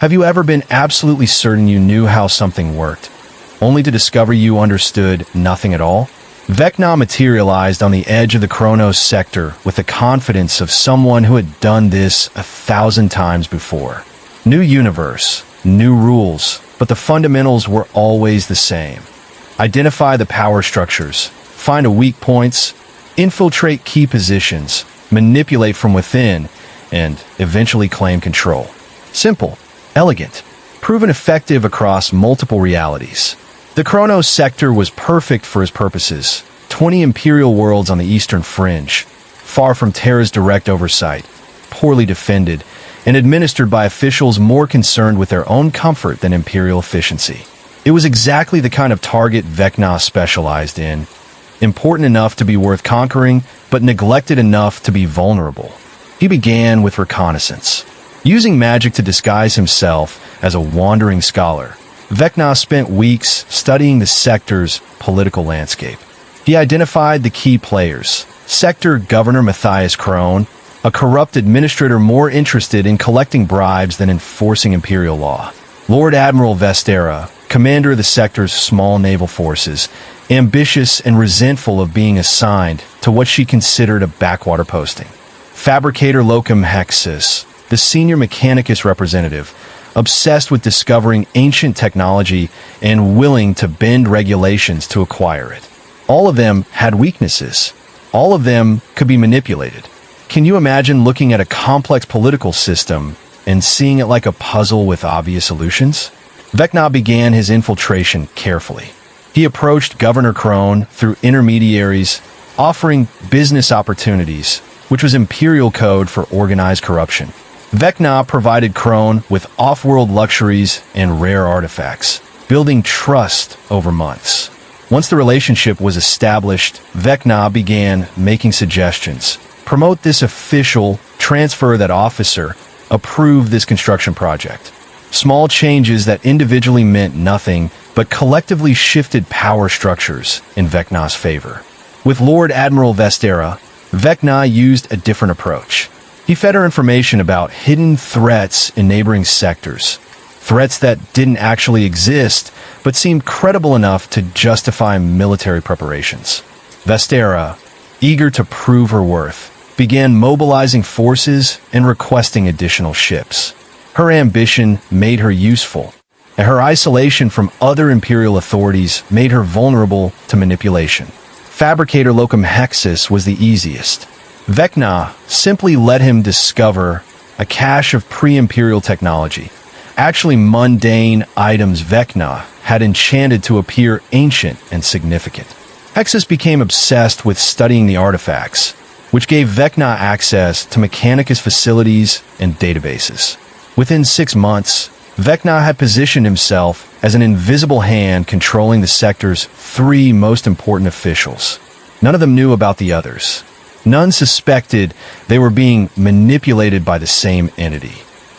Have you ever been absolutely certain you knew how something worked, only to discover you understood nothing at all? Vecna materialized on the edge of the Kronos sector with the confidence of someone who had done this 1,000 times before. New universe, new rules, but the fundamentals were always the same. Identify the power structures, find a weak points, infiltrate key positions, manipulate from within, and eventually claim control. Simple, elegant, proven effective across multiple realities. The Kronos sector was perfect for his purposes. 20 Imperial worlds on the eastern fringe, far from Terra's direct oversight, poorly defended, and administered by officials more concerned with their own comfort than Imperial efficiency. It was exactly the kind of target Vecna specialized in, important enough to be worth conquering, but neglected enough to be vulnerable. He began with reconnaissance. Using magic to disguise himself as a wandering scholar, Vecna spent weeks studying the sector's political landscape. He identified the key players: Sector Governor Matthias Crone, a corrupt administrator more interested in collecting bribes than enforcing imperial law; Lord Admiral Vestera, commander of the sector's small naval forces, ambitious and resentful of being assigned to what she considered a backwater posting; Fabricator Locum Hexus, the senior Mechanicus representative, obsessed with discovering ancient technology and willing to bend regulations to acquire it. All of them had weaknesses. All of them could be manipulated. Can you imagine looking at a complex political system and seeing it like a puzzle with obvious solutions? Vecna began his infiltration carefully. He approached Governor Crone through intermediaries, offering business opportunities, which was imperial code for organized corruption. Vecna provided Crone with off-world luxuries and rare artifacts, building trust over months. Once the relationship was established, Vecna began making suggestions. Promote this official, transfer that officer, approve this construction project. Small changes that individually meant nothing, but collectively shifted power structures in Vecna's favor. With Lord Admiral Vestera, Vecna used a different approach. He fed her information about hidden threats in neighboring sectors, threats that didn't actually exist, but seemed credible enough to justify military preparations. Vestera, eager to prove her worth, began mobilizing forces and requesting additional ships. Her ambition made her useful, and her isolation from other imperial authorities made her vulnerable to manipulation. Fabricator Locum Hexus was the easiest. Vecna simply let him discover a cache of pre-imperial technology, actually mundane items Vecna had enchanted to appear ancient and significant. Hexus became obsessed with studying the artifacts, which gave Vecna access to Mechanicus facilities and databases. Within 6 months, Vecna had positioned himself as an invisible hand controlling the sector's 3 most important officials. None of them knew about the others. None suspected they were being manipulated by the same entity.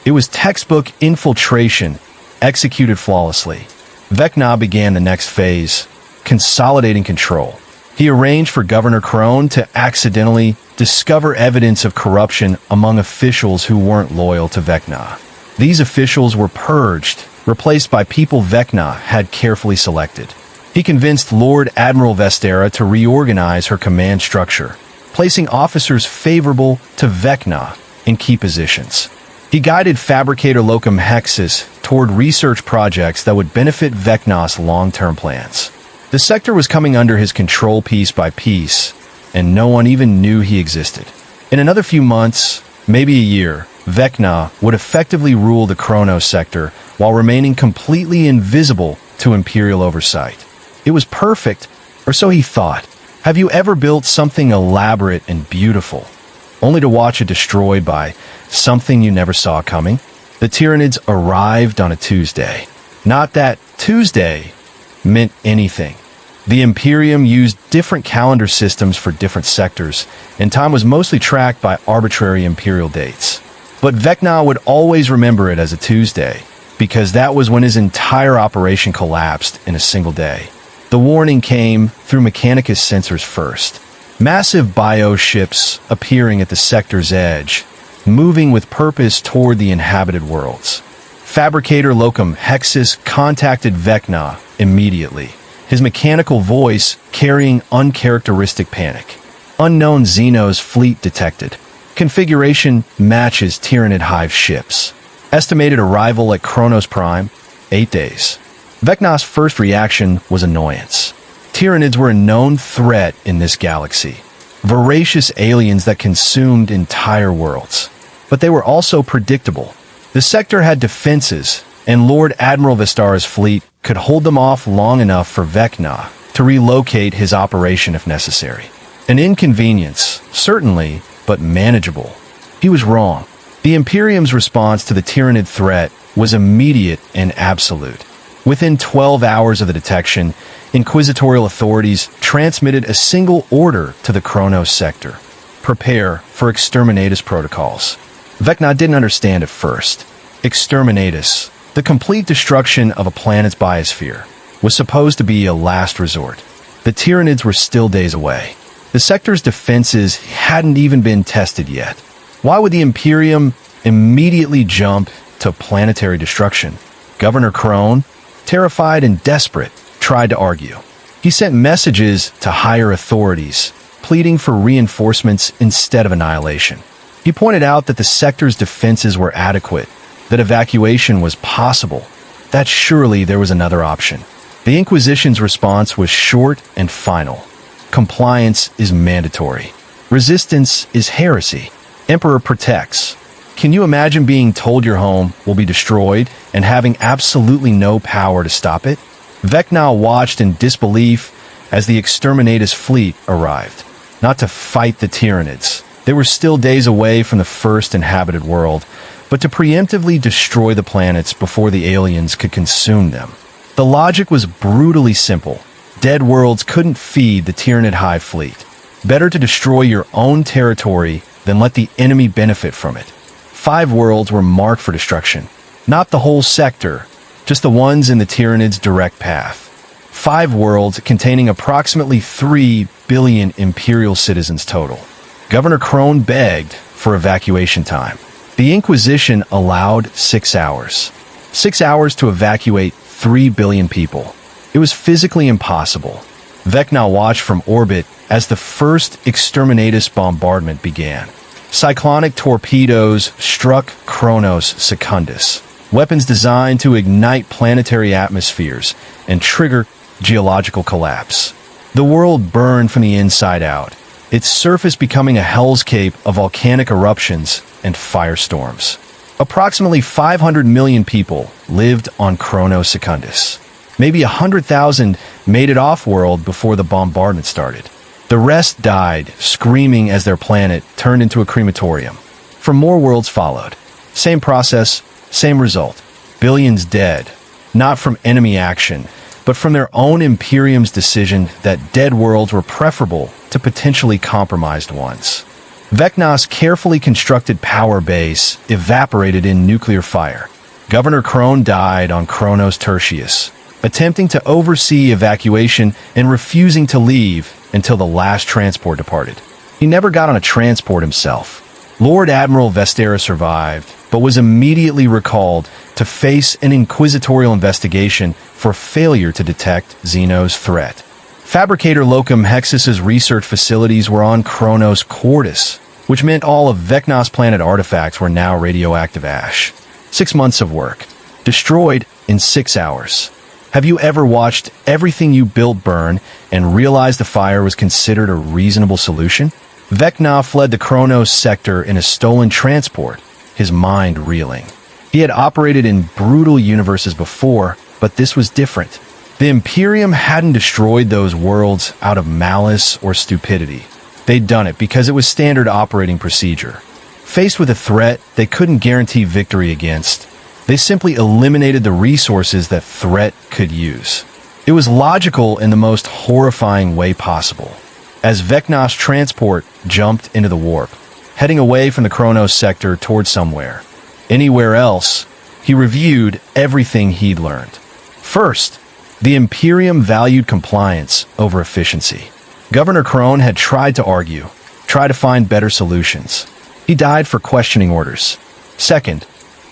It was textbook infiltration, executed flawlessly. Vecna began the next phase, consolidating control. He arranged for Governor Crone to accidentally discover evidence of corruption among officials who weren't loyal to Vecna. These officials were purged, replaced by people Vecna had carefully selected. He convinced Lord Admiral Vestera to reorganize her command structure, placing officers favorable to Vecna in key positions. He guided Fabricator Locum Hexus toward research projects that would benefit Vecna's long-term plans. The sector was coming under his control piece by piece, and no one even knew he existed. In another few months, maybe a year, Vecna would effectively rule the Kronos sector while remaining completely invisible to Imperial oversight. It was perfect, or so he thought. Have you ever built something elaborate and beautiful, only to watch it destroyed by something you never saw coming? The Tyranids arrived on a Tuesday. Not that Tuesday meant anything. The Imperium used different calendar systems for different sectors, and time was mostly tracked by arbitrary Imperial dates. But Vecna would always remember it as a Tuesday, because that was when his entire operation collapsed in a single day. The warning came through Mechanicus sensors first. Massive bio-ships appearing at the sector's edge, moving with purpose toward the inhabited worlds. Fabricator Locum Hexus contacted Vecna immediately, his mechanical voice carrying uncharacteristic panic. Unknown Xenos fleet detected. Configuration matches Tyranid Hive ships. Estimated arrival at Kronos Prime, 8 days. Vecna's first reaction was annoyance. Tyranids were a known threat in this galaxy. Voracious aliens that consumed entire worlds. But they were also predictable. The sector had defenses, and Lord Admiral Vestara's fleet could hold them off long enough for Vecna to relocate his operation if necessary. An inconvenience, certainly, but manageable. He was wrong. The Imperium's response to the Tyranid threat was immediate and absolute. Within 12 hours of the detection, inquisitorial authorities transmitted a single order to the Kronos sector. Prepare for exterminatus protocols. Vecna didn't understand at first. Exterminatus, the complete destruction of a planet's biosphere, was supposed to be a last resort. The Tyranids were still days away. The sector's defenses hadn't even been tested yet. Why would the Imperium immediately jump to planetary destruction? Governor Crone, terrified and desperate, tried to argue. He sent messages to higher authorities, pleading for reinforcements instead of annihilation. He pointed out that the sector's defenses were adequate, that evacuation was possible, that surely there was another option. The Inquisition's response was short and final. Compliance is mandatory. Resistance is heresy. Emperor protects. Can you imagine being told your home will be destroyed and having absolutely no power to stop it? Vecna watched in disbelief as the exterminatus fleet arrived. Not to fight the Tyranids. They were still days away from the first inhabited world, but to preemptively destroy the planets before the aliens could consume them. The logic was brutally simple. Dead worlds couldn't feed the Tyranid Hive fleet. Better to destroy your own territory than let the enemy benefit from it. 5 worlds were marked for destruction. Not the whole sector, just the ones in the Tyranids' direct path. 5 worlds containing approximately 3 billion Imperial citizens total. Governor Crone begged for evacuation time. The Inquisition allowed 6 hours. 6 hours to evacuate 3 billion people. It was physically impossible. Vecna watched from orbit as the first exterminatus bombardment began. Cyclonic torpedoes struck Kronos Secundus, weapons designed to ignite planetary atmospheres and trigger geological collapse. The world burned from the inside out, its surface becoming a hellscape of volcanic eruptions and firestorms. Approximately 500 million people lived on Kronos Secundus. Maybe 100,000 made it off-world before the bombardment started. The rest died, screaming as their planet turned into a crematorium. For more worlds followed. Same process, same result. Billions dead. Not from enemy action, but from their own Imperium's decision that dead worlds were preferable to potentially compromised ones. Vecna's carefully constructed power base evaporated in nuclear fire. Governor Crone died on Kronos Tertius, attempting to oversee evacuation and refusing to leave until the last transport departed. He never got on a transport himself. Lord Admiral Vestara survived, but was immediately recalled to face an inquisitorial investigation for failure to detect Xeno's threat. Fabricator Locum Hexus's research facilities were on Kronos Quartus, which meant all of Vecna's planet artifacts were now radioactive ash. 6 months of work. Destroyed in 6 hours. Have you ever watched everything you built burn and realized the fire was considered a reasonable solution? Vecna fled the Kronos sector in a stolen transport, his mind reeling. He had operated in brutal universes before, but this was different. The Imperium hadn't destroyed those worlds out of malice or stupidity. They'd done it because it was standard operating procedure. Faced with a threat they couldn't guarantee victory against, they simply eliminated the resources that threat could use. It was logical in the most horrifying way possible. As Vecna's transport jumped into the warp, heading away from the Kronos sector toward somewhere, anywhere else, he reviewed everything he'd learned. First, the Imperium valued compliance over efficiency. Governor Crone had tried to argue, tried to find better solutions. He died for questioning orders. Second,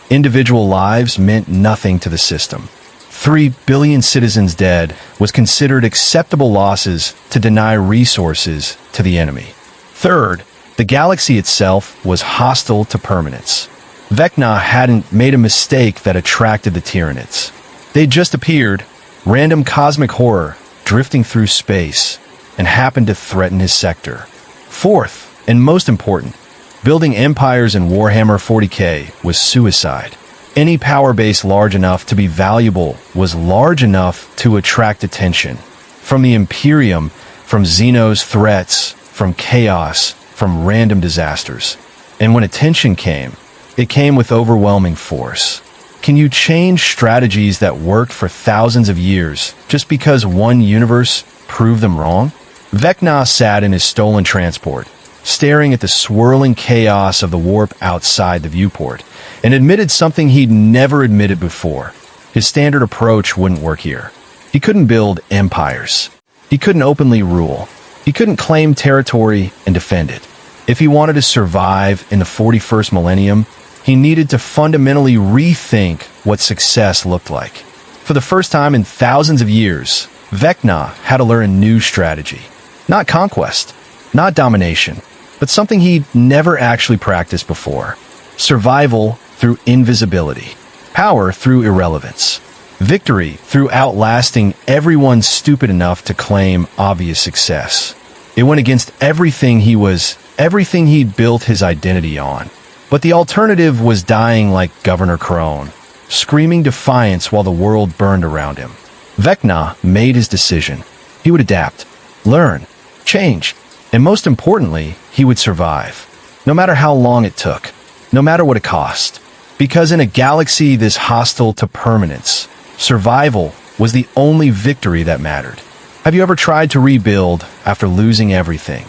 Individual lives meant nothing to the system. 3 billion citizens dead was considered acceptable losses to deny resources to the enemy. Third, the galaxy itself was hostile to permanence. Vecna hadn't made a mistake that attracted the Tyranids. They'd just appeared, random cosmic horror, drifting through space, and happened to threaten his sector. Fourth, and most important, building empires in Warhammer 40k was suicide. Any power base large enough to be valuable was large enough to attract attention. From the Imperium, from Xeno's threats, from chaos, from random disasters. And when attention came, it came with overwhelming force. Can you change strategies that worked for thousands of years just because one universe proved them wrong? Vecna sat in his stolen transport, staring at the swirling chaos of the warp outside the viewport, and admitted something he'd never admitted before. His standard approach wouldn't work here. He couldn't build empires. He couldn't openly rule. He couldn't claim territory and defend it. If he wanted to survive in the 41st millennium, he needed to fundamentally rethink what success looked like. For the first time in thousands of years, Vecna had to learn a new strategy. Not conquest, not domination, but something he'd never actually practiced before. Survival through invisibility. Power through irrelevance. Victory through outlasting everyone stupid enough to claim obvious success. It went against everything he'd built his identity on. But the alternative was dying like Governor Crone, screaming defiance while the world burned around him. Vecna made his decision. He would adapt, learn, change, and most importantly, he would survive. No matter how long it took, no matter what it cost. Because in a galaxy this hostile to permanence, survival was the only victory that mattered. Have you ever tried to rebuild after losing everything,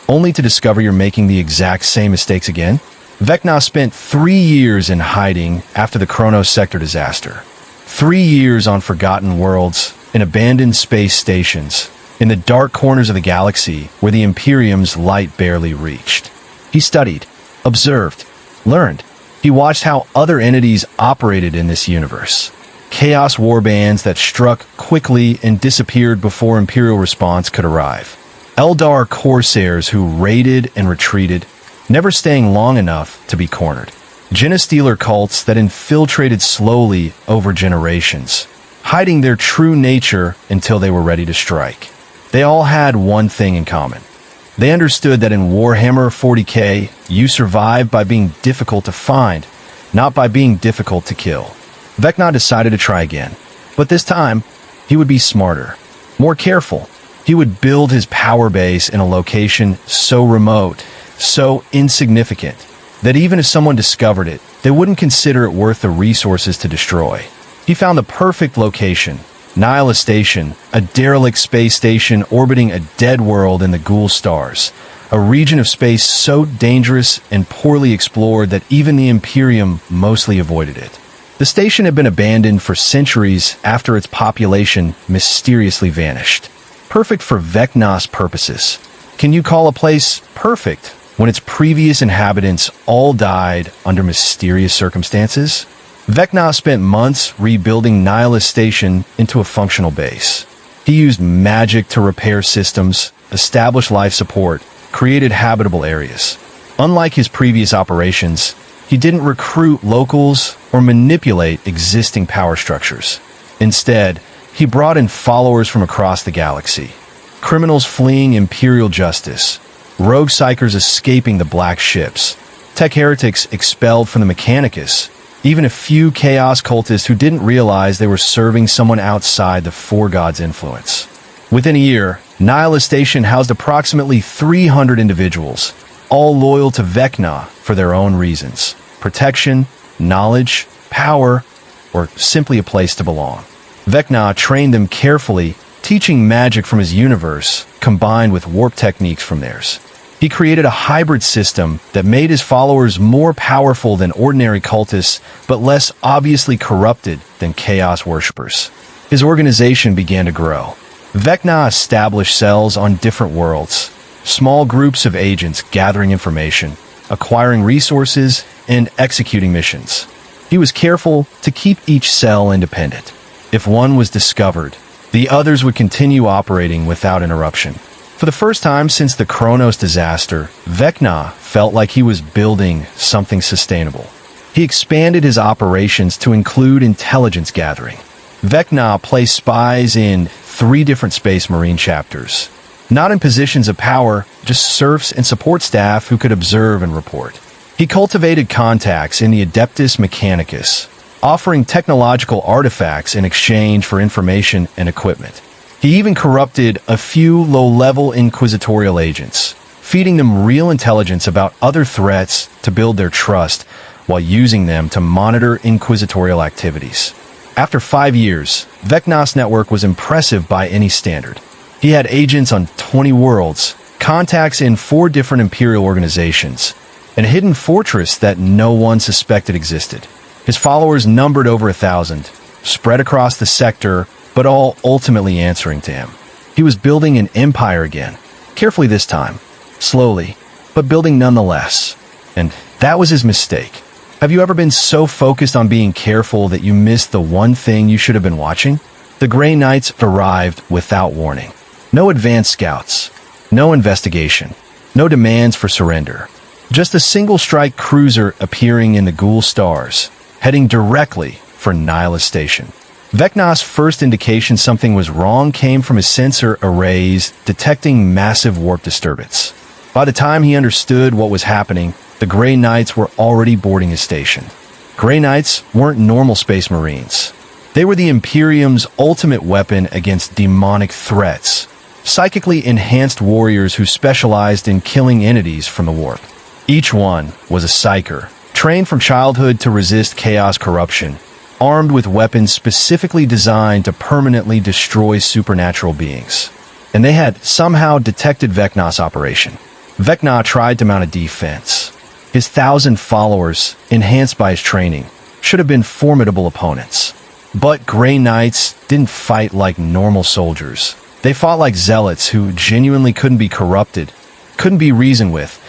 only to discover you're making the exact same mistakes again? Vecna spent 3 years in hiding after the Kronos sector disaster. 3 years on forgotten worlds, in abandoned space stations, in the dark corners of the galaxy where the Imperium's light barely reached. He studied, observed, learned. He watched how other entities operated in this universe. Chaos warbands that struck quickly and disappeared before Imperial response could arrive. Eldar corsairs who raided and retreated, never staying long enough to be cornered. Genestealer cults that infiltrated slowly over generations, hiding their true nature until they were ready to strike. They all had one thing in common. They understood that in Warhammer 40k, you survive by being difficult to find, not by being difficult to kill. Vecna decided to try again, but this time, he would be smarter, more careful. He would build his power base in a location so remote, so insignificant, that even if someone discovered it, they wouldn't consider it worth the resources to destroy. He found the perfect location, Nihilus Station, a derelict space station orbiting a dead world in the Ghoul Stars, a region of space so dangerous and poorly explored that even the Imperium mostly avoided it. The station had been abandoned for centuries after its population mysteriously vanished. Perfect for Vecna's purposes. Can you call a place perfect when its previous inhabitants all died under mysterious circumstances? Vecna spent months rebuilding Nihilus Station into a functional base. He used magic to repair systems, establish life support, created habitable areas. Unlike his previous operations, he didn't recruit locals or manipulate existing power structures. Instead, he brought in followers from across the galaxy. Criminals fleeing Imperial justice, rogue psychers escaping the black ships, tech heretics expelled from the Mechanicus, even a few chaos cultists who didn't realize they were serving someone outside the Four Gods' influence. Within a year, Nihilus Station housed approximately 300 individuals, all loyal to Vecna for their own reasons: protection, knowledge, power, or simply a place to belong. Vecna trained them carefully, teaching magic from his universe combined with warp techniques from theirs. He created a hybrid system that made his followers more powerful than ordinary cultists, but less obviously corrupted than chaos worshippers. His organization began to grow. Vecna established cells on different worlds, small groups of agents gathering information, acquiring resources, and executing missions. He was careful to keep each cell independent. If one was discovered, the others would continue operating without interruption. For the first time since the Kronos disaster, Vecna felt like he was building something sustainable. He expanded his operations to include intelligence gathering. Vecna placed spies in 3 different Space Marine chapters. Not in positions of power, just serfs and support staff who could observe and report. He cultivated contacts in the Adeptus Mechanicus, offering technological artifacts in exchange for information and equipment. He even corrupted a few low-level inquisitorial agents, feeding them real intelligence about other threats to build their trust while using them to monitor inquisitorial activities. After 5 years, Vecna's network was impressive by any standard. He had agents on 20 worlds, contacts in 4 different Imperial organizations, and a hidden fortress that no one suspected existed. His followers numbered over 1,000, spread across the sector, but all ultimately answering to him. He was building an empire again, carefully this time, slowly, but building nonetheless. And that was his mistake. Have you ever been so focused on being careful that you missed the one thing you should have been watching? The Grey Knights arrived without warning. No advanced scouts, no investigation, no demands for surrender. Just a single-strike cruiser appearing in the Ghoul Stars, heading directly for Nihilus Station. Vecna's first indication something was wrong came from his sensor arrays detecting massive warp disturbance. By the time he understood what was happening, the Grey Knights were already boarding his station. Grey Knights weren't normal Space Marines. They were the Imperium's ultimate weapon against demonic threats, psychically enhanced warriors who specialized in killing entities from the warp. Each one was a psyker, trained from childhood to resist chaos corruption, armed with weapons specifically designed to permanently destroy supernatural beings. And they had somehow detected Vecna's operation. Vecna tried to mount a defense. His 1,000 followers, enhanced by his training, should have been formidable opponents. But Grey Knights didn't fight like normal soldiers. They fought like zealots who genuinely couldn't be corrupted, couldn't be reasoned with,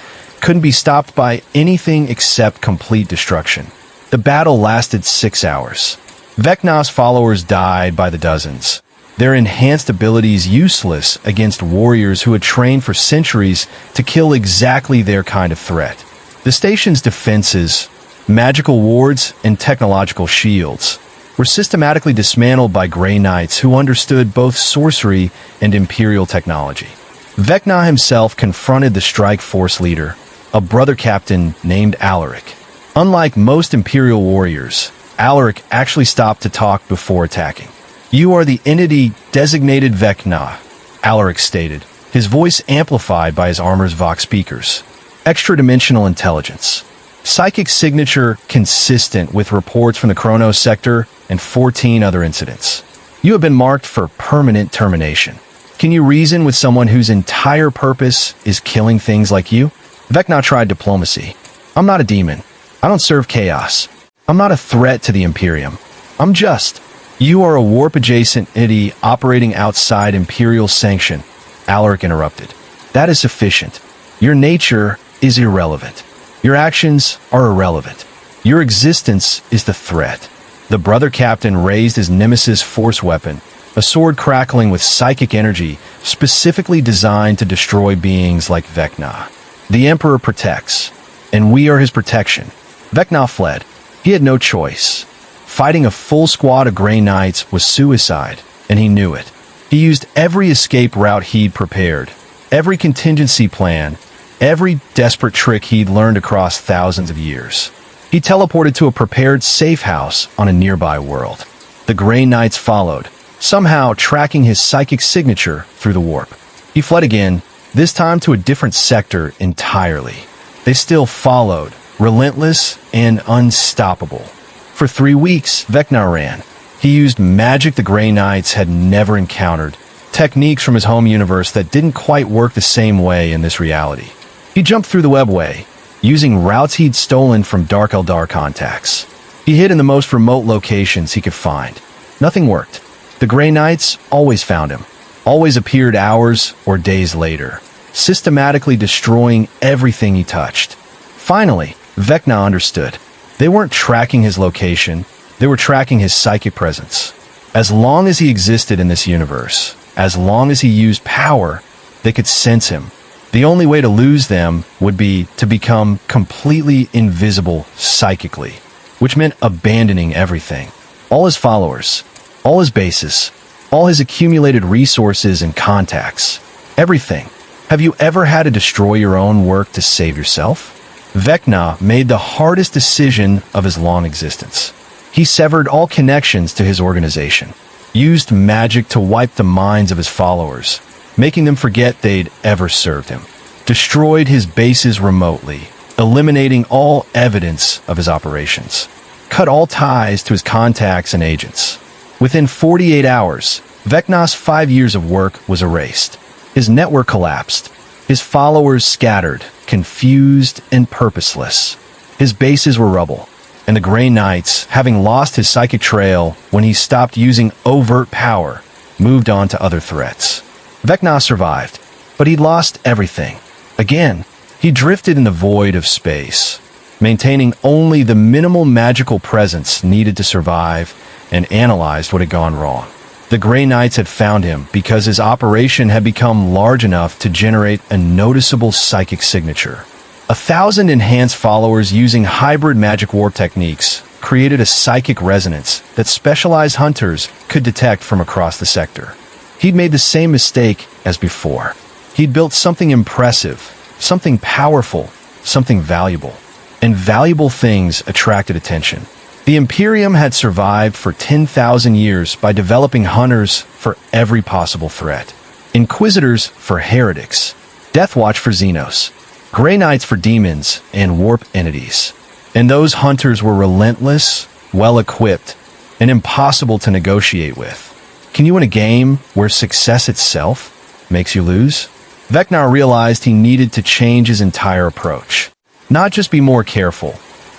couldn't be stopped by anything except complete destruction. The battle lasted 6 hours. Vecna's followers died by the dozens, their enhanced abilities useless against warriors who had trained for centuries to kill exactly their kind of threat. The station's defenses, magical wards, and technological shields were systematically dismantled by Grey Knights who understood both sorcery and Imperial technology. Vecna himself confronted the strike force leader, a brother captain named Alaric. Unlike most Imperial warriors, Alaric actually stopped to talk before attacking. "You are the entity designated Vecna," Alaric stated, his voice amplified by his armor's Vox speakers. "Extra-dimensional intelligence. Psychic signature consistent with reports from the Kronos sector and 14 other incidents. You have been marked for permanent termination. Can you reason with someone whose entire purpose is killing things like you?" Vecna tried diplomacy. "I'm not a demon. I don't serve chaos. I'm not a threat to the Imperium. I'm just. You are a warp-adjacent entity operating outside Imperial sanction," Alaric interrupted. "That is sufficient. Your nature is irrelevant. Your actions are irrelevant. Your existence is the threat." The brother captain raised his nemesis force weapon, a sword crackling with psychic energy specifically designed to destroy beings like Vecna. "The Emperor protects, and we are his protection." Vecna fled. He had no choice. Fighting a full squad of Grey Knights was suicide, and he knew it. He used every escape route he'd prepared, every contingency plan, every desperate trick he'd learned across thousands of years. He teleported to a prepared safe house on a nearby world. The Grey Knights followed, somehow tracking his psychic signature through the warp. He fled again, this time to a different sector entirely. They still followed, relentless and unstoppable. For 3 weeks, Vecna ran. He used magic the Grey Knights had never encountered, techniques from his home universe that didn't quite work the same way in this reality. He jumped through the webway, using routes he'd stolen from Dark Eldar contacts. He hid in the most remote locations he could find. Nothing worked. The Grey Knights always found him, always appeared hours or days later, systematically destroying everything he touched. Finally, Vecna understood. They weren't tracking his location, they were tracking his psychic presence. As long as he existed in this universe, as long as he used power, they could sense him. The only way to lose them would be to become completely invisible psychically, which meant abandoning everything. All his followers, all his bases, all his accumulated resources and contacts. Everything. Have you ever had to destroy your own work to save yourself? Vecna made the hardest decision of his long existence. He severed all connections to his organization, used magic to wipe the minds of his followers, making them forget they'd ever served him, destroyed his bases remotely, eliminating all evidence of his operations, cut all ties to his contacts and agents. Within 48 hours, Vecna's 5 years of work was erased. His network collapsed. His followers scattered, confused and purposeless. His bases were rubble, and the Grey Knights, having lost his psychic trail when he stopped using overt power, moved on to other threats. Vecna survived, but he'd lost everything. Again, he drifted in the void of space, maintaining only the minimal magical presence needed to survive, and analyzed what had gone wrong. The Grey Knights had found him because his operation had become large enough to generate a noticeable psychic signature. 1,000 enhanced followers using hybrid magic war techniques created a psychic resonance that specialized hunters could detect from across the sector. He'd made the same mistake as before. He'd built something impressive, something powerful, something valuable. And valuable things attracted attention. The Imperium had survived for 10,000 years by developing hunters for every possible threat. Inquisitors for heretics, Deathwatch for Xenos, Grey Knights for demons and warp entities. And those hunters were relentless, well-equipped, and impossible to negotiate with. Can you win a game where success itself makes you lose? Vecna realized he needed to change his entire approach. Not just be more careful,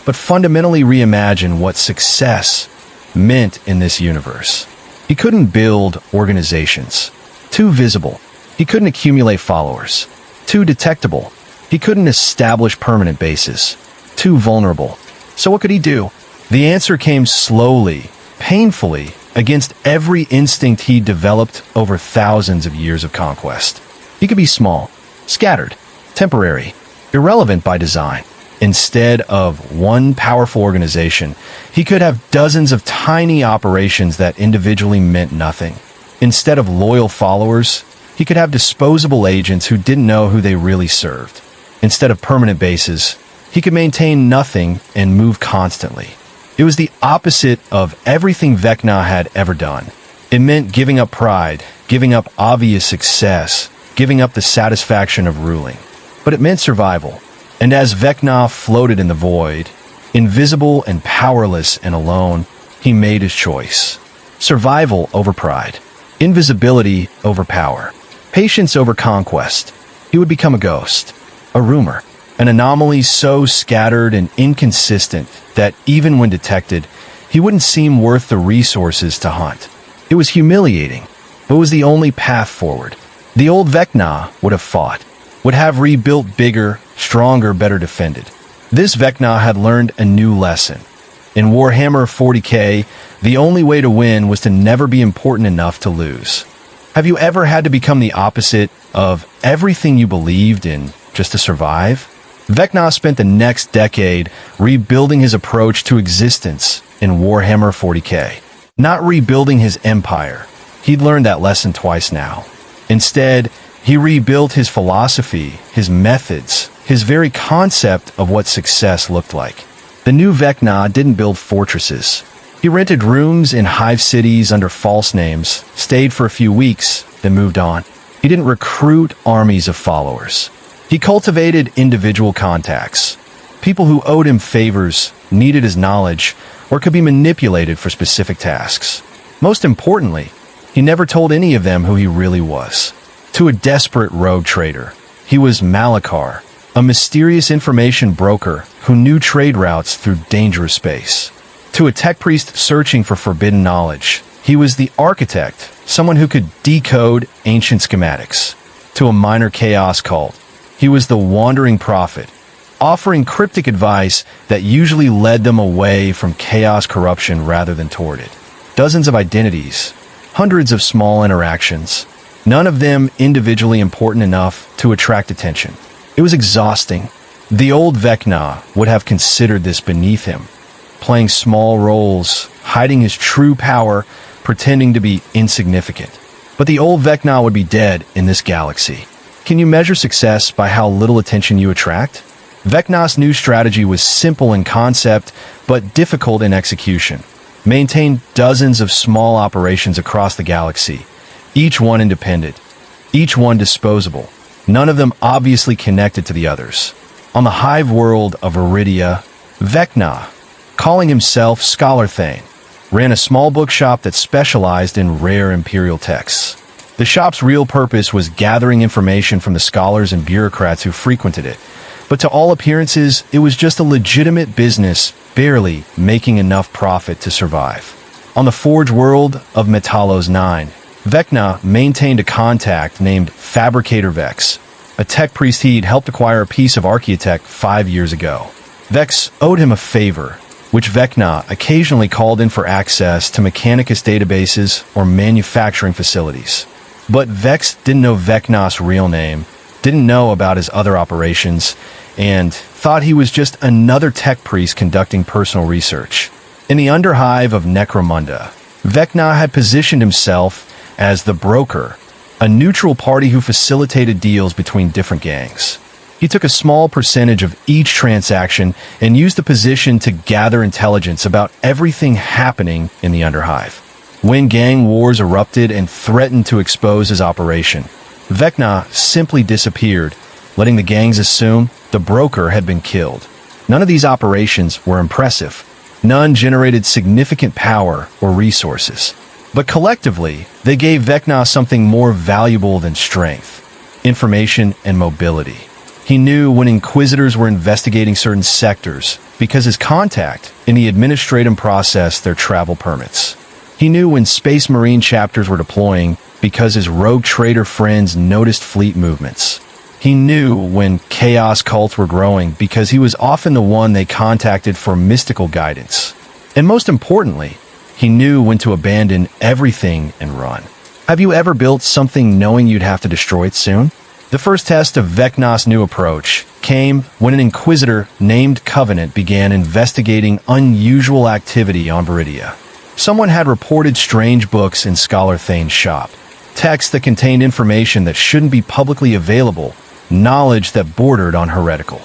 but fundamentally reimagine what success meant in this universe. He couldn't build organizations. Too visible. He couldn't accumulate followers. Too detectable. He couldn't establish permanent bases. Too vulnerable. So what could he do? The answer came slowly, painfully, against every instinct he developed over thousands of years of conquest. He could be small, scattered, temporary, irrelevant by design. Instead of one powerful organization, he could have dozens of tiny operations that individually meant nothing. Instead of loyal followers, he could have disposable agents who didn't know who they really served. Instead of permanent bases, he could maintain nothing and move constantly. It was the opposite of everything Vecna had ever done. It meant giving up pride, giving up obvious success, giving up the satisfaction of ruling. But it meant survival. And as Vecna floated in the void, invisible and powerless and alone, he made his choice. Survival over pride. Invisibility over power. Patience over conquest. He would become a ghost. A rumor. An anomaly so scattered and inconsistent that even when detected, he wouldn't seem worth the resources to hunt. It was humiliating, but it was the only path forward. The old Vecna would have fought, would have rebuilt bigger, stronger, better defended. This Vecna had learned a new lesson. In Warhammer 40k, the only way to win was to never be important enough to lose. Have you ever had to become the opposite of everything you believed in just to survive? Vecna spent the next decade rebuilding his approach to existence in Warhammer 40k. Not rebuilding his empire. He'd learned that lesson twice now. Instead, he rebuilt his philosophy, his methods, his very concept of what success looked like. The new Vecna didn't build fortresses. He rented rooms in hive cities under false names, stayed for a few weeks, then moved on. He didn't recruit armies of followers. He cultivated individual contacts, people who owed him favors, needed his knowledge, or could be manipulated for specific tasks. Most importantly, he never told any of them who he really was. To a desperate rogue trader, he was Malachar, a mysterious information broker who knew trade routes through dangerous space. To a tech priest searching for forbidden knowledge, he was the architect, someone who could decode ancient schematics. To a minor chaos cult, he was the wandering prophet, offering cryptic advice that usually led them away from chaos corruption rather than toward it. Dozens of identities, hundreds of small interactions, none of them individually important enough to attract attention. It was exhausting. The old Vecna would have considered this beneath him, playing small roles, hiding his true power, pretending to be insignificant. But the old Vecna would be dead in this galaxy. Can you measure success by how little attention you attract? Vecna's new strategy was simple in concept, but difficult in execution. Maintain dozens of small operations across the galaxy, each one independent, each one disposable, none of them obviously connected to the others. On the hive world of Iridia, Vecna, calling himself Scholar Thane, ran a small bookshop that specialized in rare Imperial texts. The shop's real purpose was gathering information from the scholars and bureaucrats who frequented it, but to all appearances, it was just a legitimate business, barely making enough profit to survive. On the Forge world of Metalos 9, Vecna maintained a contact named Fabricator Vex, a tech priest he'd helped acquire a piece of archaeotech 5 years ago. Vex owed him a favor, which Vecna occasionally called in for access to Mechanicus databases or manufacturing facilities. But Vex didn't know Vecna's real name, didn't know about his other operations, and thought he was just another tech priest conducting personal research. In the underhive of Necromunda, Vecna had positioned himself as the broker, a neutral party who facilitated deals between different gangs. He took a small percentage of each transaction and used the position to gather intelligence about everything happening in the underhive. When gang wars erupted and threatened to expose his operation, Vecna simply disappeared, letting the gangs assume the broker had been killed. None of these operations were impressive. None generated significant power or resources. But collectively, they gave Vecna something more valuable than strength: information and mobility. He knew when inquisitors were investigating certain sectors because his contact in the administrative processed their travel permits. He knew when Space Marine chapters were deploying because his rogue trader friends noticed fleet movements. He knew when chaos cults were growing because he was often the one they contacted for mystical guidance. And most importantly, he knew when to abandon everything and run. Have you ever built something knowing you'd have to destroy it soon? The first test of Vecna's new approach came when an inquisitor named Covenant began investigating unusual activity on Viridia. Someone had reported strange books in Scholar Thane's shop, texts that contained information that shouldn't be publicly available, knowledge that bordered on heretical.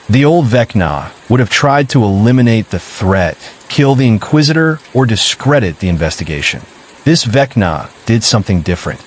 The old Vecna would have tried to eliminate the threat, kill the Inquisitor, or discredit the investigation. This Vecna did something different.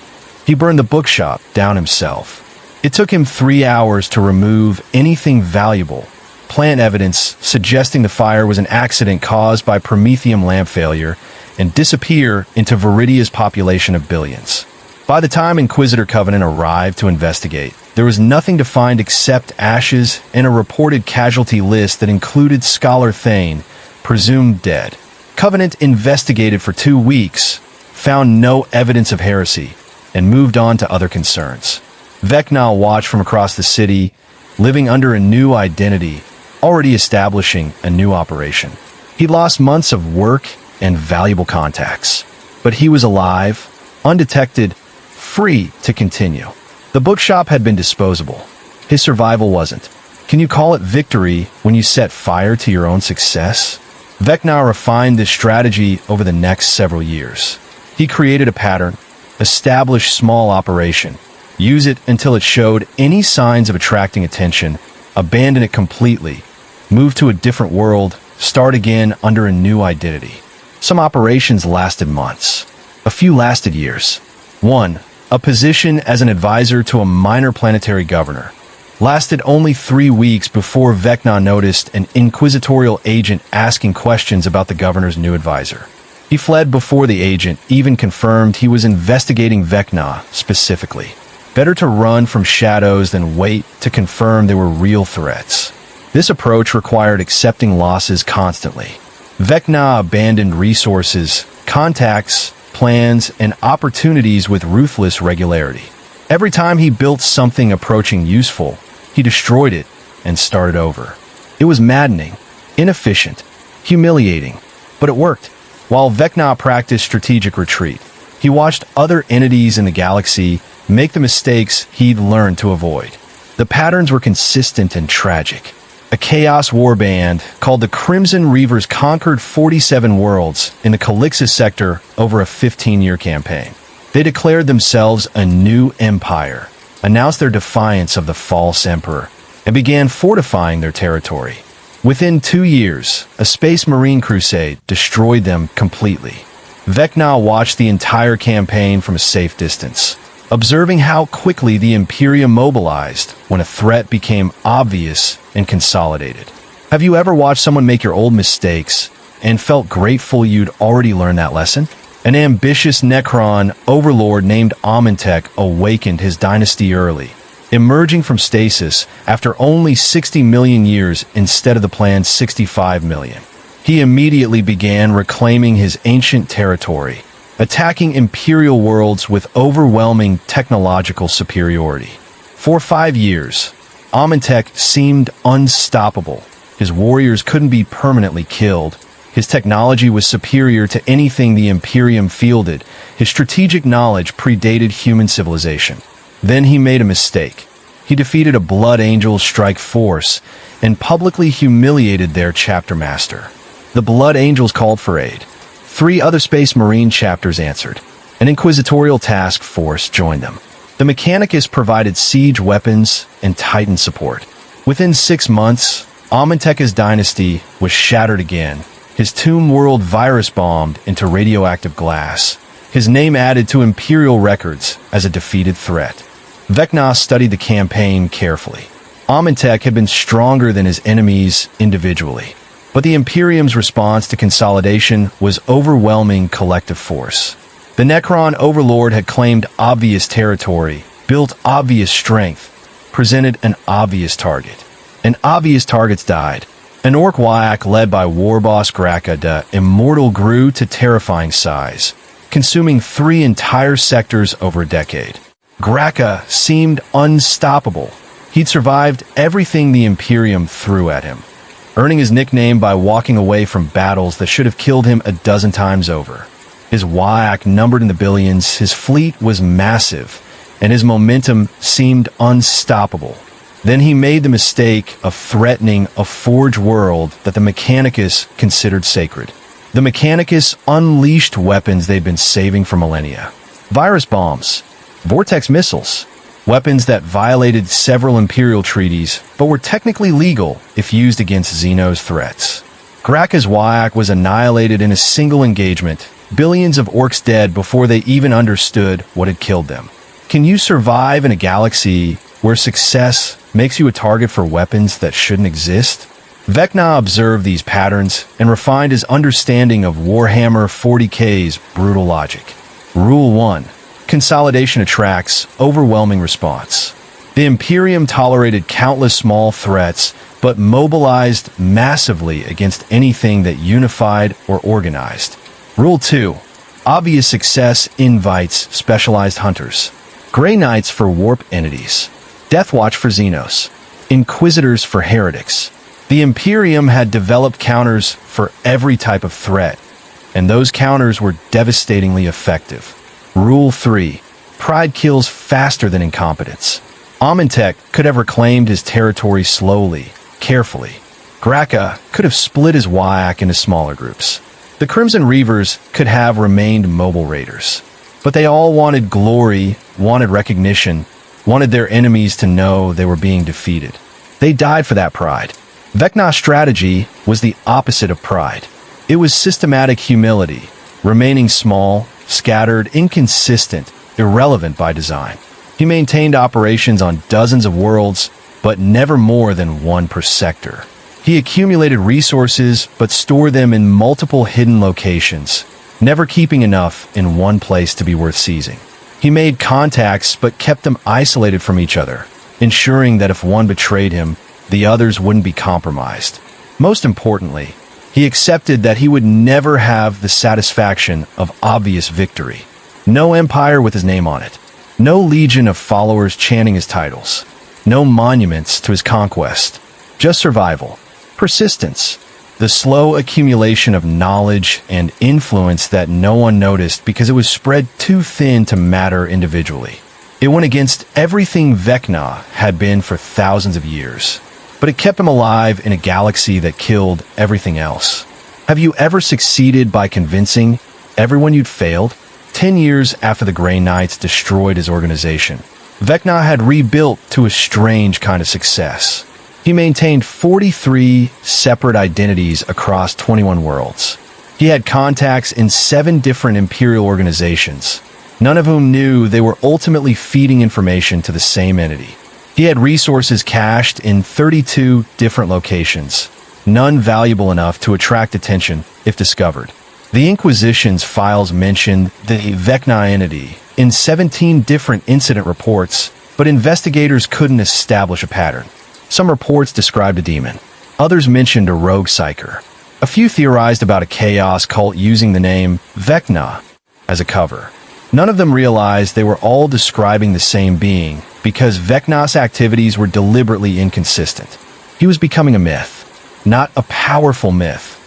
He burned the bookshop down himself. It took him 3 hours to remove anything valuable, plant evidence suggesting the fire was an accident caused by promethium lamp failure, and disappear into Viridia's population of billions. By the time Inquisitor Covenant arrived to investigate, there was nothing to find except ashes and a reported casualty list that included Scholar Thane, presumed dead. Covenant investigated for 2 weeks, found no evidence of heresy, and moved on to other concerns. Vecna watched from across the city, living under a new identity, already establishing a new operation. He lost months of work and valuable contacts, but he was alive, undetected, free to continue. The bookshop had been disposable. His survival wasn't. Can you call it victory when you set fire to your own success? Vecna refined this strategy over the next several years. He created a pattern, established small operation, use it until it showed any signs of attracting attention, abandon it completely, move to a different world, start again under a new identity. Some operations lasted months. A few lasted years. 1. A position as an advisor to a minor planetary governor. Lasted only 3 weeks before Vecna noticed an inquisitorial agent asking questions about the governor's new advisor. He fled before the agent even confirmed he was investigating Vecna specifically. Better to run from shadows than wait to confirm they were real threats. This approach required accepting losses constantly. Vecna abandoned resources, contacts, plans, and opportunities with ruthless regularity. Every time he built something approaching useful, he destroyed it and started over. It was maddening, inefficient, humiliating, but it worked. While Vecna practiced strategic retreat, he watched other entities in the galaxy make the mistakes he'd learned to avoid. The patterns were consistent and tragic. A chaos warband called the Crimson Reavers conquered 47 worlds in the Calixis sector over a 15-year campaign. They declared themselves a new empire, announced their defiance of the false emperor, and began fortifying their territory. Within 2 years, a space marine crusade destroyed them completely. Vecna watched the entire campaign from a safe distance, observing how quickly the Imperium mobilized when a threat became obvious and consolidated. Have you ever watched someone make your old mistakes and felt grateful you'd already learned that lesson? An ambitious Necron overlord named Amentek awakened his dynasty early, emerging from stasis after only 60 million years instead of the planned 65 million. He immediately began reclaiming his ancient territory, attacking Imperial worlds with overwhelming technological superiority. For 5 years, Amentek seemed unstoppable. His warriors couldn't be permanently killed. His technology was superior to anything the Imperium fielded. His strategic knowledge predated human civilization. Then he made a mistake. He defeated a Blood Angel strike force and publicly humiliated their chapter master. The Blood Angels called for aid. 3 other Space Marine chapters answered. An inquisitorial task force joined them. The Mechanicus provided siege weapons and Titan support. Within 6 months, Amentek's dynasty was shattered again. His tomb world virus-bombed into radioactive glass. His name added to Imperial records as a defeated threat. Vecna studied the campaign carefully. Amentek had been stronger than his enemies individually, but the Imperium's response to consolidation was overwhelming collective force. The Necron overlord had claimed obvious territory, built obvious strength, presented an obvious target. And obvious targets died. An orc Wyak led by warboss Graka the Immortal grew to terrifying size, consuming 3 entire sectors over a decade. Graka seemed unstoppable. He'd survived everything the Imperium threw at him, earning his nickname by walking away from battles that should have killed him a dozen times over. His Wyak numbered in the billions, his fleet was massive, and his momentum seemed unstoppable. Then he made the mistake of threatening a forge world that the Mechanicus considered sacred. The Mechanicus unleashed weapons they'd been saving for millennia. Virus bombs, vortex missiles, weapons that violated several Imperial treaties, but were technically legal if used against Xeno's threats. Graka's Wyak was annihilated in a single engagement, billions of orcs dead before they even understood what had killed them. Can you survive in a galaxy where success makes you a target for weapons that shouldn't exist? Vecna observed these patterns and refined his understanding of Warhammer 40k's brutal logic. Rule 1. Consolidation attracts overwhelming response. The Imperium tolerated countless small threats, but mobilized massively against anything that unified or organized. Rule 2. Obvious success invites specialized hunters. Grey Knights for warp entities. Deathwatch for Xenos. Inquisitors for heretics. The Imperium had developed counters for every type of threat, and those counters were devastatingly effective. Rule 3. Pride kills faster than incompetence. Amentek could have reclaimed his territory slowly, carefully. Graka could have split his Wyak into smaller groups. The Crimson Reavers could have remained mobile raiders. But they all wanted glory, wanted recognition, wanted their enemies to know they were being defeated. They died for that pride. Vecna's strategy was the opposite of pride. It was systematic humility, remaining small, scattered, inconsistent, irrelevant by design. He maintained operations on dozens of worlds, but never more than 1 per sector. He accumulated resources, but stored them in multiple hidden locations, never keeping enough in one place to be worth seizing. He made contacts, but kept them isolated from each other, ensuring that if one betrayed him, the others wouldn't be compromised. Most importantly, he accepted that he would never have the satisfaction of obvious victory. No empire with his name on it. No legion of followers chanting his titles. No monuments to his conquest. Just survival. Persistence. The slow accumulation of knowledge and influence that no one noticed because it was spread too thin to matter individually. It went against everything Vecna had been for thousands of years, but it kept him alive in a galaxy that killed everything else. Have you ever succeeded by convincing everyone you'd failed? 10 years after the Grey Knights destroyed his organization, Vecna had rebuilt to a strange kind of success. He maintained 43 separate identities across 21 worlds. He had contacts in 7 different Imperial organizations, none of whom knew they were ultimately feeding information to the same entity. He had resources cached in 32 different locations, none valuable enough to attract attention if discovered. The Inquisition's files mentioned the Vecna entity in 17 different incident reports, but investigators couldn't establish a pattern. Some reports described a demon. Others mentioned a rogue psyker. A few theorized about a chaos cult using the name Vecna as a cover. None of them realized they were all describing the same being because Vecna's activities were deliberately inconsistent. He was becoming a myth, not a powerful myth.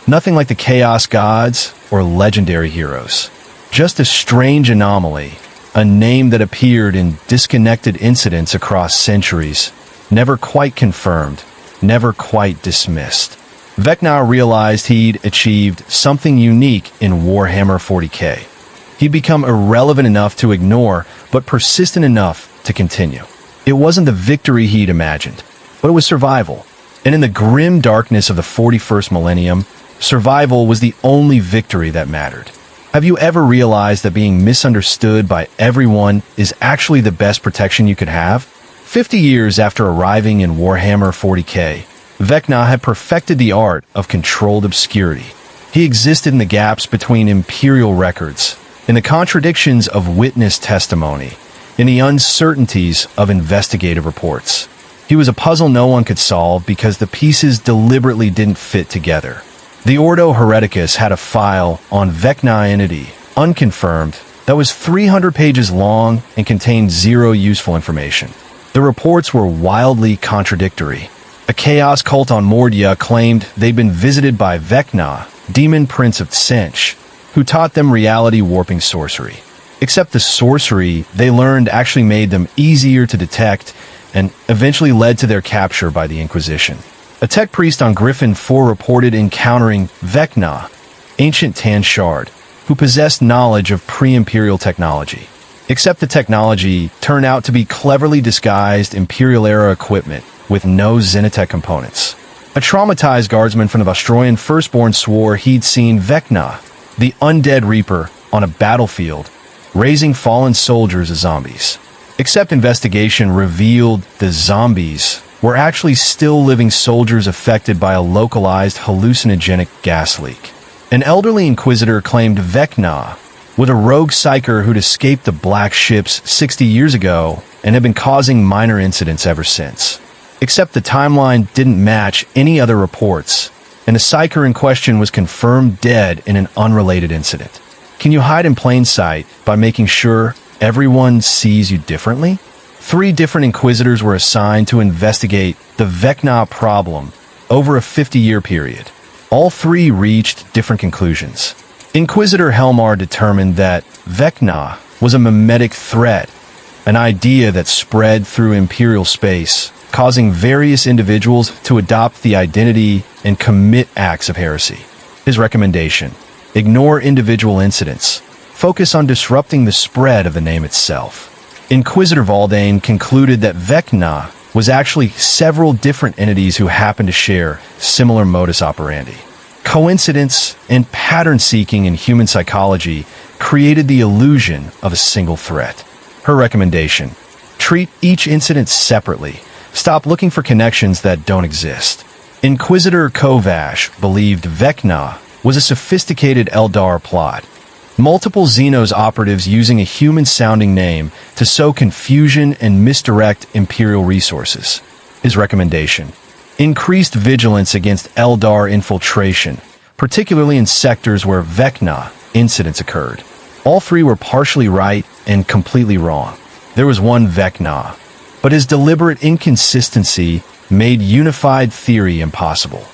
Nothing like the Chaos Gods or legendary heroes. Just a strange anomaly, a name that appeared in disconnected incidents across centuries, never quite confirmed, never quite dismissed. Vecna realized he'd achieved something unique in Warhammer 40k. He'd become irrelevant enough to ignore, but persistent enough to continue. It wasn't the victory he'd imagined, but it was survival. And in the grim darkness of the 41st millennium, survival was the only victory that mattered. Have you ever realized that being misunderstood by everyone is actually the best protection you could have? 50 years after arriving in Warhammer 40k, Vecna had perfected the art of controlled obscurity. He existed in the gaps between Imperial records, in the contradictions of witness testimony, in the uncertainties of investigative reports. He was a puzzle no one could solve because the pieces deliberately didn't fit together. The Ordo Hereticus had a file on Vecna entity, unconfirmed, that was 300 pages long and contained zero useful information. The reports were wildly contradictory. A chaos cult on Mordia claimed they'd been visited by Vecna, demon prince of Tsench, who taught them reality-warping sorcery. Except the sorcery they learned actually made them easier to detect and eventually led to their capture by the Inquisition. A tech priest on Griffin 4 reported encountering Vecna, ancient Tan Shard, who possessed knowledge of pre-Imperial technology. Except the technology turned out to be cleverly disguised Imperial-era equipment with no Xenotech components. A traumatized guardsman from the Vostroyan Firstborn swore he'd seen Vecna, the undead reaper, on a battlefield, raising fallen soldiers as zombies. Except investigation revealed the zombies were actually still living soldiers affected by a localized hallucinogenic gas leak. An elderly inquisitor claimed Vecna with a rogue psyker who'd escaped the Black Ships 60 years ago and had been causing minor incidents ever since. Except the timeline didn't match any other reports, and the psyker in question was confirmed dead in an unrelated incident. Can you hide in plain sight by making sure everyone sees you differently? 3 different inquisitors were assigned to investigate the Vecna problem over a 50-year period. All 3 reached different conclusions. Inquisitor Helmar determined that Vecna was a mimetic threat, an idea that spread through Imperial space, causing various individuals to adopt the identity and commit acts of heresy. His recommendation: ignore individual incidents. Focus on disrupting the spread of the name itself. Inquisitor Valdane concluded that Vecna was actually several different entities who happened to share similar modus operandi. Coincidence and pattern seeking in human psychology created the illusion of a single threat. Her recommendation: treat each incident separately. Stop looking for connections that don't exist. Inquisitor Kovash believed Vecna was a sophisticated Eldar plot. Multiple Xenos operatives using a human-sounding name to sow confusion and misdirect Imperial resources. His recommendation: increased vigilance against Eldar infiltration, particularly in sectors where Vecna incidents occurred. All 3 were partially right and completely wrong. There was one Vecna, but his deliberate inconsistency made unified theory impossible.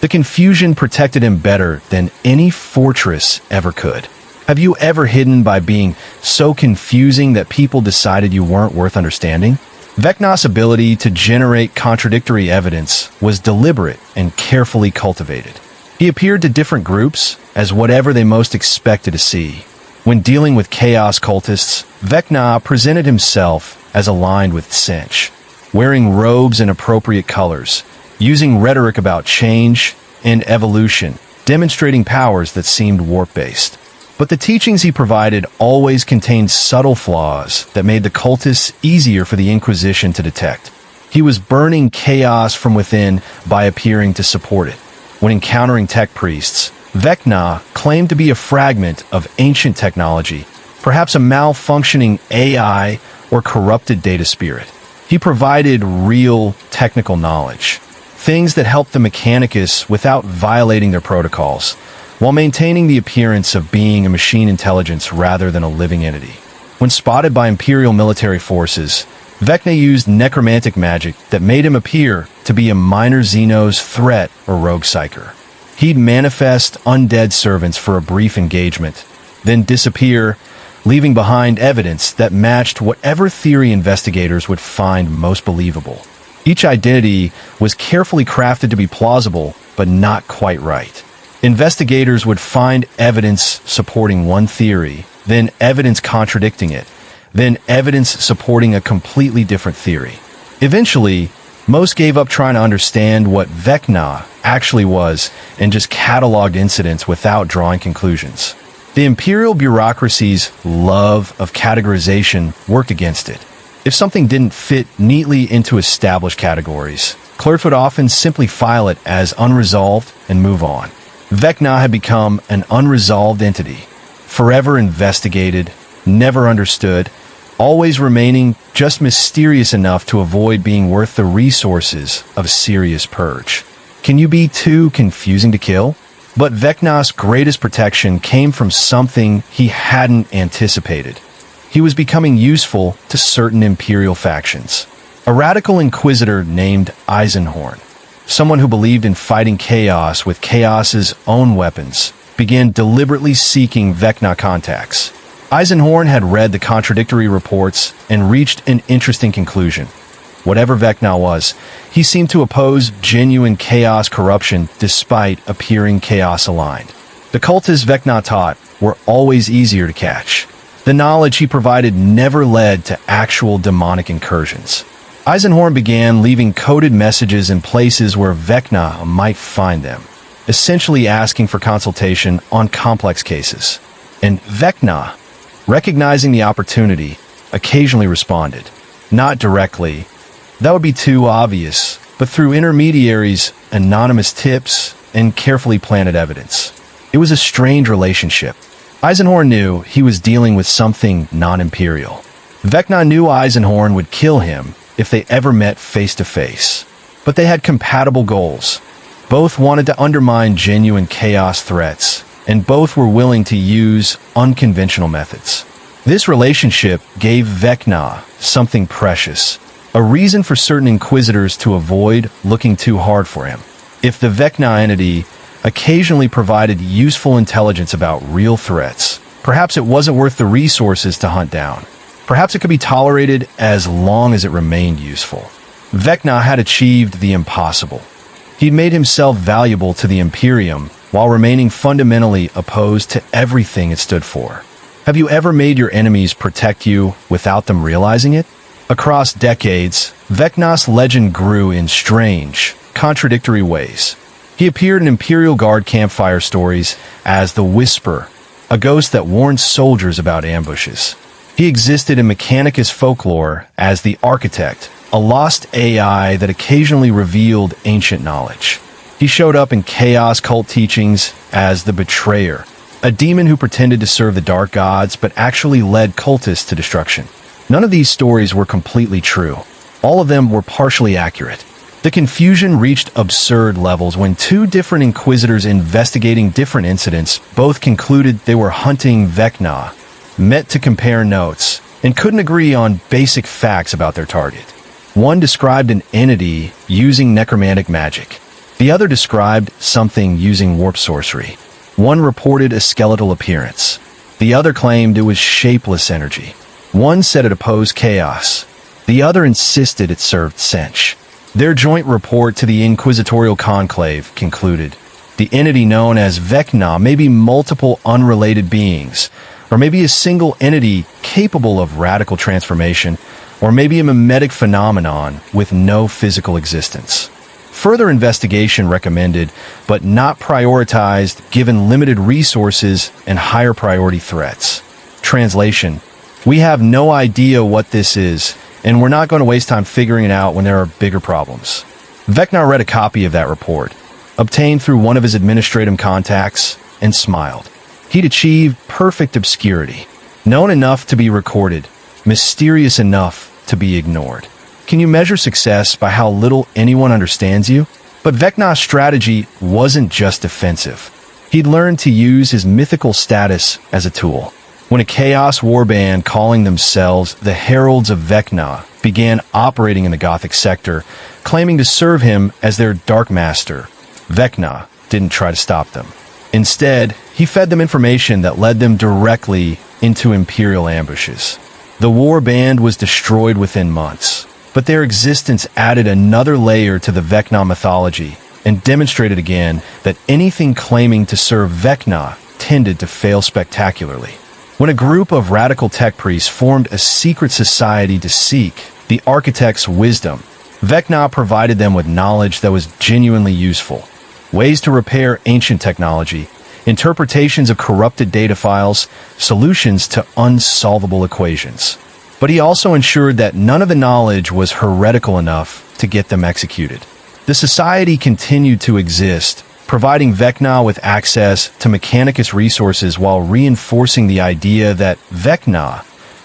The confusion protected him better than any fortress ever could. Have you ever hidden by being so confusing that people decided you weren't worth understanding? Vecna's ability to generate contradictory evidence was deliberate and carefully cultivated. He appeared to different groups as whatever they most expected to see. When dealing with chaos cultists, Vecna presented himself as aligned with Cinch, wearing robes in appropriate colors, using rhetoric about change and evolution, demonstrating powers that seemed warp-based. But the teachings he provided always contained subtle flaws that made the cultists easier for the Inquisition to detect. He was burning chaos from within by appearing to support it. When encountering tech priests, Vecna claimed to be a fragment of ancient technology, perhaps a malfunctioning AI or corrupted data spirit. He provided real technical knowledge, things that helped the Mechanicus without violating their protocols, while maintaining the appearance of being a machine intelligence rather than a living entity. When spotted by Imperial military forces, Vecna used necromantic magic that made him appear to be a minor Xenos threat or rogue psyker. He'd manifest undead servants for a brief engagement, then disappear, leaving behind evidence that matched whatever theory investigators would find most believable. Each identity was carefully crafted to be plausible, but not quite right. Investigators would find evidence supporting one theory, then evidence contradicting it, then evidence supporting a completely different theory. Eventually, most gave up trying to understand what Vecna actually was and just cataloged incidents without drawing conclusions. The Imperial bureaucracy's love of categorization worked against it. If something didn't fit neatly into established categories, clerks would often simply file it as unresolved and move on. Vecna had become an unresolved entity, forever investigated, never understood, always remaining just mysterious enough to avoid being worth the resources of a serious purge. Can you be too confusing to kill? But Vecna's greatest protection came from something he hadn't anticipated. He was becoming useful to certain Imperial factions. A radical inquisitor named Eisenhorn, someone who believed in fighting chaos with chaos's own weapons, began deliberately seeking Vecna contacts. Eisenhorn had read the contradictory reports and reached an interesting conclusion. Whatever Vecna was, he seemed to oppose genuine chaos corruption despite appearing chaos-aligned. The cultists Vecna taught were always easier to catch. The knowledge he provided never led to actual demonic incursions. Eisenhorn began leaving coded messages in places where Vecna might find them, essentially asking for consultation on complex cases. And Vecna, recognizing the opportunity, occasionally responded. Not directly, that would be too obvious, but through intermediaries, anonymous tips, and carefully planted evidence. It was a strange relationship. Eisenhorn knew he was dealing with something non-imperial. Vecna knew Eisenhorn would kill him if they ever met face-to-face. But they had compatible goals. Both wanted to undermine genuine chaos threats, and both were willing to use unconventional methods. This relationship gave Vecna something precious, a reason for certain inquisitors to avoid looking too hard for him. If the Vecna entity occasionally provided useful intelligence about real threats, perhaps it wasn't worth the resources to hunt down. Perhaps it could be tolerated as long as it remained useful. Vecna had achieved the impossible. He'd made himself valuable to the Imperium while remaining fundamentally opposed to everything it stood for. Have you ever made your enemies protect you without them realizing it? Across decades, Vecna's legend grew in strange, contradictory ways. He appeared in Imperial Guard campfire stories as the Whisper, a ghost that warned soldiers about ambushes. He existed in Mechanicus folklore as the Architect, a lost AI that occasionally revealed ancient knowledge. He showed up in Chaos cult teachings as the Betrayer, a demon who pretended to serve the dark gods but actually led cultists to destruction. None of these stories were completely true. All of them were partially accurate. The confusion reached absurd levels when two different inquisitors investigating different incidents both concluded they were hunting Vecna, met to compare notes, and couldn't agree on basic facts about their target. One described an entity using necromantic magic. The other described something using warp sorcery. One reported a skeletal appearance. The other claimed it was shapeless energy. One said it opposed chaos. The other insisted it served sench. Their joint report to the Inquisitorial Conclave concluded, the entity known as Vecna may be multiple unrelated beings, or maybe a single entity capable of radical transformation, or maybe a mimetic phenomenon with no physical existence. Further investigation recommended, but not prioritized given limited resources and higher priority threats. Translation: we have no idea what this is, and we're not going to waste time figuring it out when there are bigger problems. Vecna read a copy of that report, obtained through one of his administrative contacts, and smiled. He'd achieved perfect obscurity, known enough to be recorded, mysterious enough to be ignored. Can you measure success by how little anyone understands you? But Vecna's strategy wasn't just defensive. He'd learned to use his mythical status as a tool. When a Chaos warband calling themselves the Heralds of Vecna began operating in the Gothic sector, claiming to serve him as their Dark Master, Vecna didn't try to stop them. Instead, he fed them information that led them directly into Imperial ambushes. The warband was destroyed within months, but their existence added another layer to the Vecna mythology and demonstrated again that anything claiming to serve Vecna tended to fail spectacularly. When a group of radical tech priests formed a secret society to seek the architect's wisdom, Vecna provided them with knowledge that was genuinely useful. Ways to repair ancient technology, interpretations of corrupted data files, solutions to unsolvable equations. But he also ensured that none of the knowledge was heretical enough to get them executed. The society continued to exist, providing Vecna with access to Mechanicus resources while reinforcing the idea that Vecna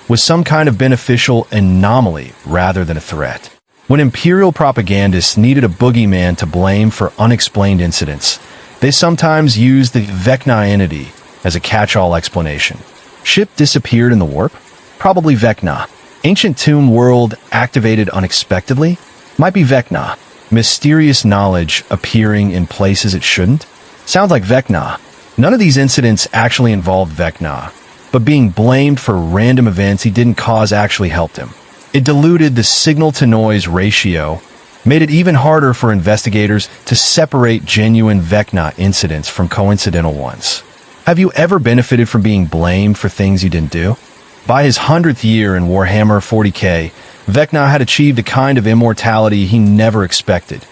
was some kind of beneficial anomaly rather than a threat. When Imperial propagandists needed a boogeyman to blame for unexplained incidents, they sometimes used the Vecna entity as a catch-all explanation. Ship disappeared in the warp? Probably Vecna. Ancient tomb world activated unexpectedly? Might be Vecna. Mysterious knowledge appearing in places it shouldn't? Sounds like Vecna. None of these incidents actually involved Vecna, but being blamed for random events he didn't cause actually helped him. It diluted the signal-to-noise ratio, made it even harder for investigators to separate genuine Vecna incidents from coincidental ones. Have you ever benefited from being blamed for things you didn't do? By his 100th year in Warhammer 40k, Vecna had achieved a kind of immortality he never expected.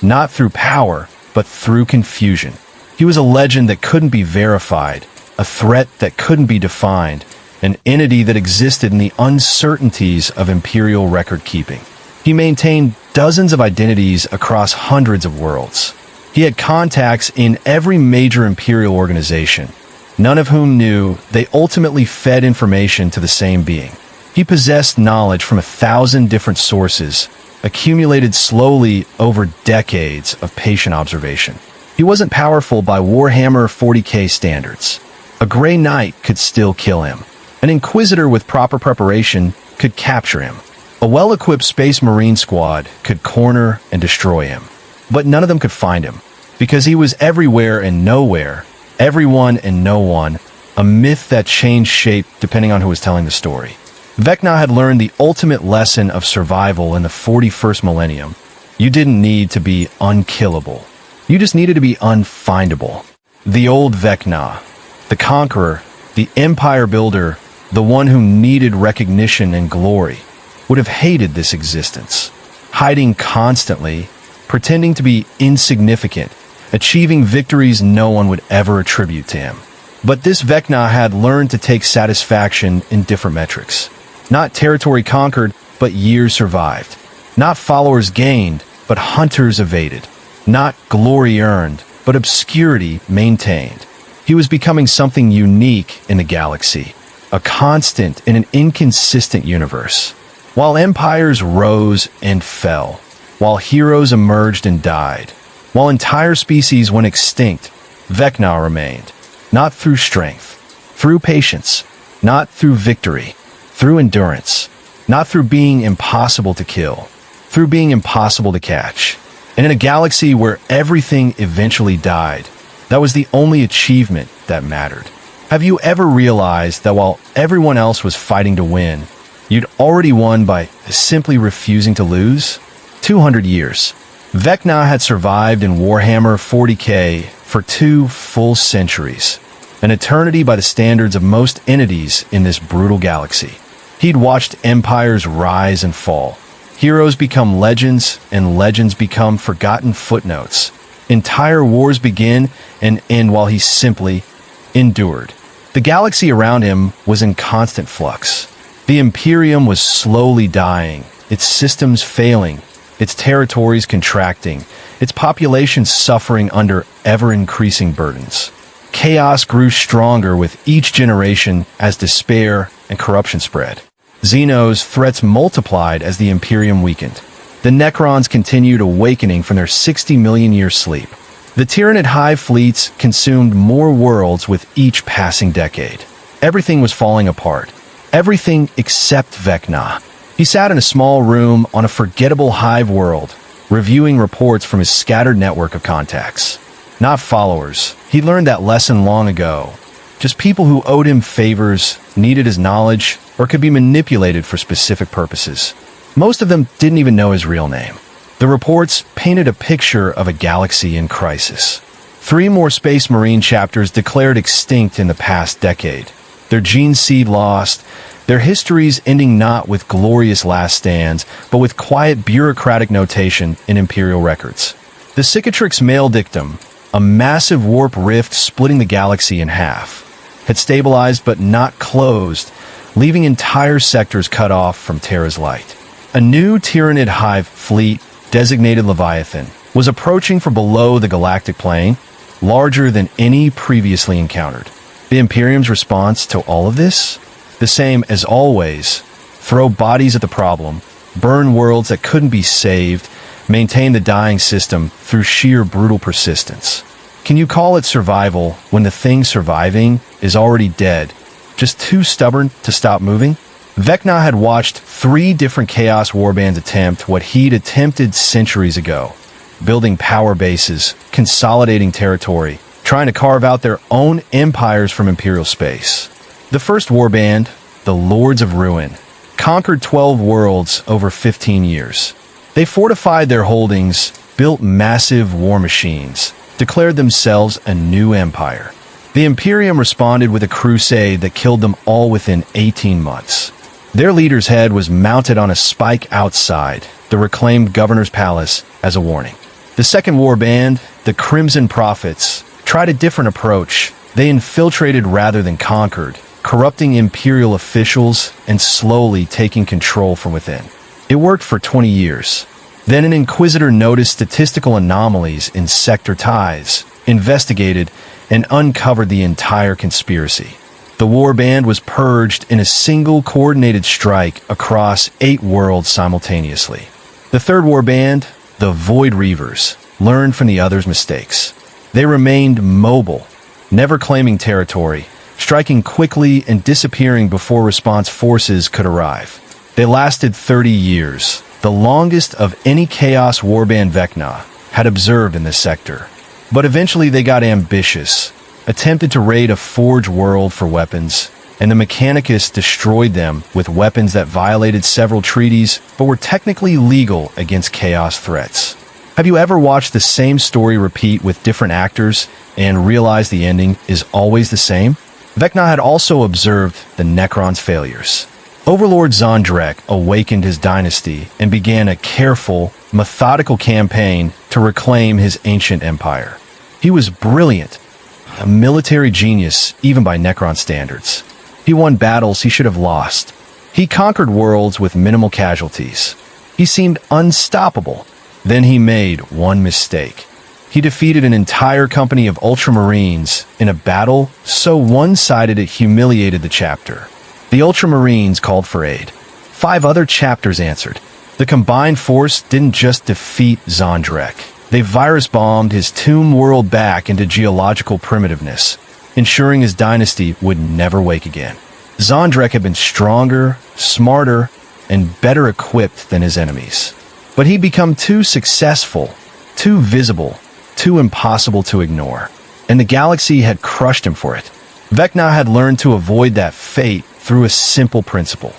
Not through power, but through confusion. He was a legend that couldn't be verified, a threat that couldn't be defined, an entity that existed in the uncertainties of Imperial record-keeping. He maintained dozens of identities across hundreds of worlds. He had contacts in every major Imperial organization, none of whom knew they ultimately fed information to the same being. He possessed knowledge from 1,000 different sources, accumulated slowly over decades of patient observation. He wasn't powerful by Warhammer 40k standards. A Grey Knight could still kill him. An Inquisitor with proper preparation could capture him. A well-equipped Space Marine squad could corner and destroy him. But none of them could find him, because he was everywhere and nowhere, everyone and no one, a myth that changed shape depending on who was telling the story. Vecna had learned the ultimate lesson of survival in the 41st millennium. You didn't need to be unkillable. You just needed to be unfindable. The old Vecna, the conqueror, the empire builder, the one who needed recognition and glory, would have hated this existence. Hiding constantly, pretending to be insignificant, achieving victories no one would ever attribute to him. But this Vecna had learned to take satisfaction in different metrics. Not territory conquered, but years survived. Not followers gained, but hunters evaded. Not glory earned, but obscurity maintained. He was becoming something unique in the galaxy, a constant in an inconsistent universe. While empires rose and fell, while heroes emerged and died, while entire species went extinct, Vecna remained. Not through strength, through patience, not through victory, through endurance, not through being impossible to kill, through being impossible to catch. And in a galaxy where everything eventually died, that was the only achievement that mattered. Have you ever realized that while everyone else was fighting to win, you'd already won by simply refusing to lose? 200 years. Vecna had survived in Warhammer 40k for 2 full centuries, an eternity by the standards of most entities in this brutal galaxy. He'd watched empires rise and fall, heroes become legends, and legends become forgotten footnotes. Entire wars begin and end while he simply endured. The galaxy around him was in constant flux. The Imperium was slowly dying, its systems failing, its territories contracting, its population suffering under ever-increasing burdens. Chaos grew stronger with each generation as despair and corruption spread. Xeno's threats multiplied as the Imperium weakened. The Necrons continued awakening from their 60 million year sleep. The Tyranid hive fleets consumed more worlds with each passing decade. Everything was falling apart. Everything except Vecna. He sat in a small room on a forgettable hive world, reviewing reports from his scattered network of contacts. Not followers. He learned that lesson long ago. Just people who owed him favors, needed his knowledge, or could be manipulated for specific purposes. Most of them didn't even know his real name. The reports painted a picture of a galaxy in crisis. 3 more Space Marine chapters declared extinct in the past decade. Their gene seed lost, their histories ending not with glorious last stands, but with quiet bureaucratic notation in Imperial records. The Cicatrix Maledictum, a massive warp rift splitting the galaxy in half, had stabilized but not closed, leaving entire sectors cut off from Terra's light. A new Tyranid hive fleet, designated Leviathan, was approaching from below the galactic plane, larger than any previously encountered. The Imperium's response to all of this? The same as always: throw bodies at the problem, burn worlds that couldn't be saved, maintain the dying system through sheer brutal persistence. Can you call it survival when the thing surviving is already dead, just too stubborn to stop moving? Vecna had watched 3 different Chaos Warbands attempt what he'd attempted centuries ago: building power bases, consolidating territory, trying to carve out their own empires from Imperial space. The first Warband, the Lords of Ruin, conquered 12 worlds over 15 years. They fortified their holdings, built massive war machines, declared themselves a new empire. The Imperium responded with a crusade that killed them all within 18 months. Their leader's head was mounted on a spike outside the reclaimed governor's palace as a warning. The second warband, the Crimson Prophets, tried a different approach. They infiltrated rather than conquered, corrupting Imperial officials and slowly taking control from within. It worked for 20 years. Then an Inquisitor noticed statistical anomalies in sector ties, investigated, and uncovered the entire conspiracy. The warband was purged in a single coordinated strike across 8 worlds simultaneously. The third warband, the Void Reavers, learned from the others' mistakes. They remained mobile, never claiming territory, striking quickly and disappearing before response forces could arrive. They lasted 30 years, the longest of any Chaos Warband Vecna had observed in this sector. But eventually they got ambitious, attempted to raid a Forge world for weapons, and the Mechanicus destroyed them with weapons that violated several treaties but were technically legal against Chaos threats. Have you ever watched the same story repeat with different actors and realized the ending is always the same? Vecna had also observed the Necrons' failures. Overlord Zondrek awakened his dynasty and began a careful, methodical campaign to reclaim his ancient empire. He was brilliant, a military genius even by Necron standards. He won battles he should have lost. He conquered worlds with minimal casualties. He seemed unstoppable. Then he made one mistake. He defeated an entire company of Ultramarines in a battle so one-sided it humiliated the chapter. The Ultramarines called for aid. 5 other chapters answered. The combined force didn't just defeat Zondrek. They virus-bombed his tomb world back into geological primitiveness, ensuring his dynasty would never wake again. Zondrek had been stronger, smarter, and better equipped than his enemies. But he'd become too successful, too visible, too impossible to ignore. And the galaxy had crushed him for it. Vecna had learned to avoid that fate through a simple principle: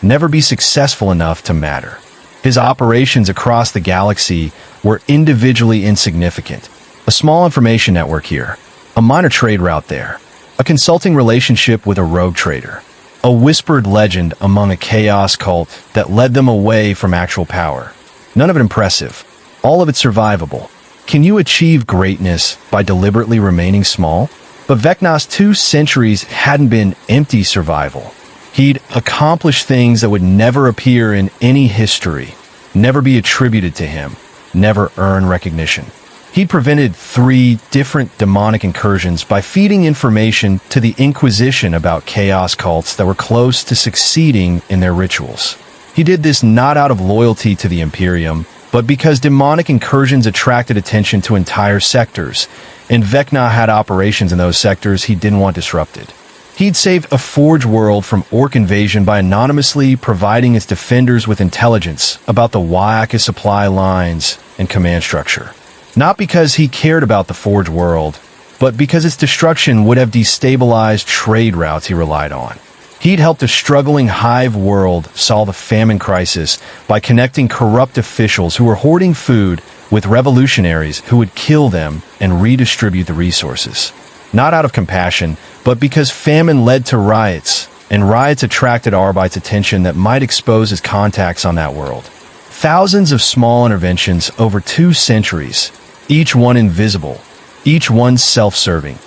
never be successful enough to matter. His operations across the galaxy were individually insignificant. A small information network here, a minor trade route there, a consulting relationship with a rogue trader, a whispered legend among a chaos cult that led them away from actual power. None of it impressive, all of it survivable. Can you achieve greatness by deliberately remaining small? But Vecna's 2 centuries hadn't been empty survival. He'd accomplished things that would never appear in any history, never be attributed to him, never earn recognition. He'd prevented 3 different demonic incursions by feeding information to the Inquisition about chaos cults that were close to succeeding in their rituals. He did this not out of loyalty to the Imperium, but because demonic incursions attracted attention to entire sectors, and Vecna had operations in those sectors he didn't want disrupted. He'd saved a Forge world from orc invasion by anonymously providing its defenders with intelligence about the Waiaka supply lines and command structure. Not because he cared about the Forge world, but because its destruction would have destabilized trade routes he relied on. He'd helped a struggling hive world solve a famine crisis by connecting corrupt officials who were hoarding food with revolutionaries who would kill them and redistribute the resources. Not out of compassion, but because famine led to riots, and riots attracted Arbite's attention that might expose his contacts on that world. Thousands of small interventions over 2 centuries, each one invisible, each one self-serving,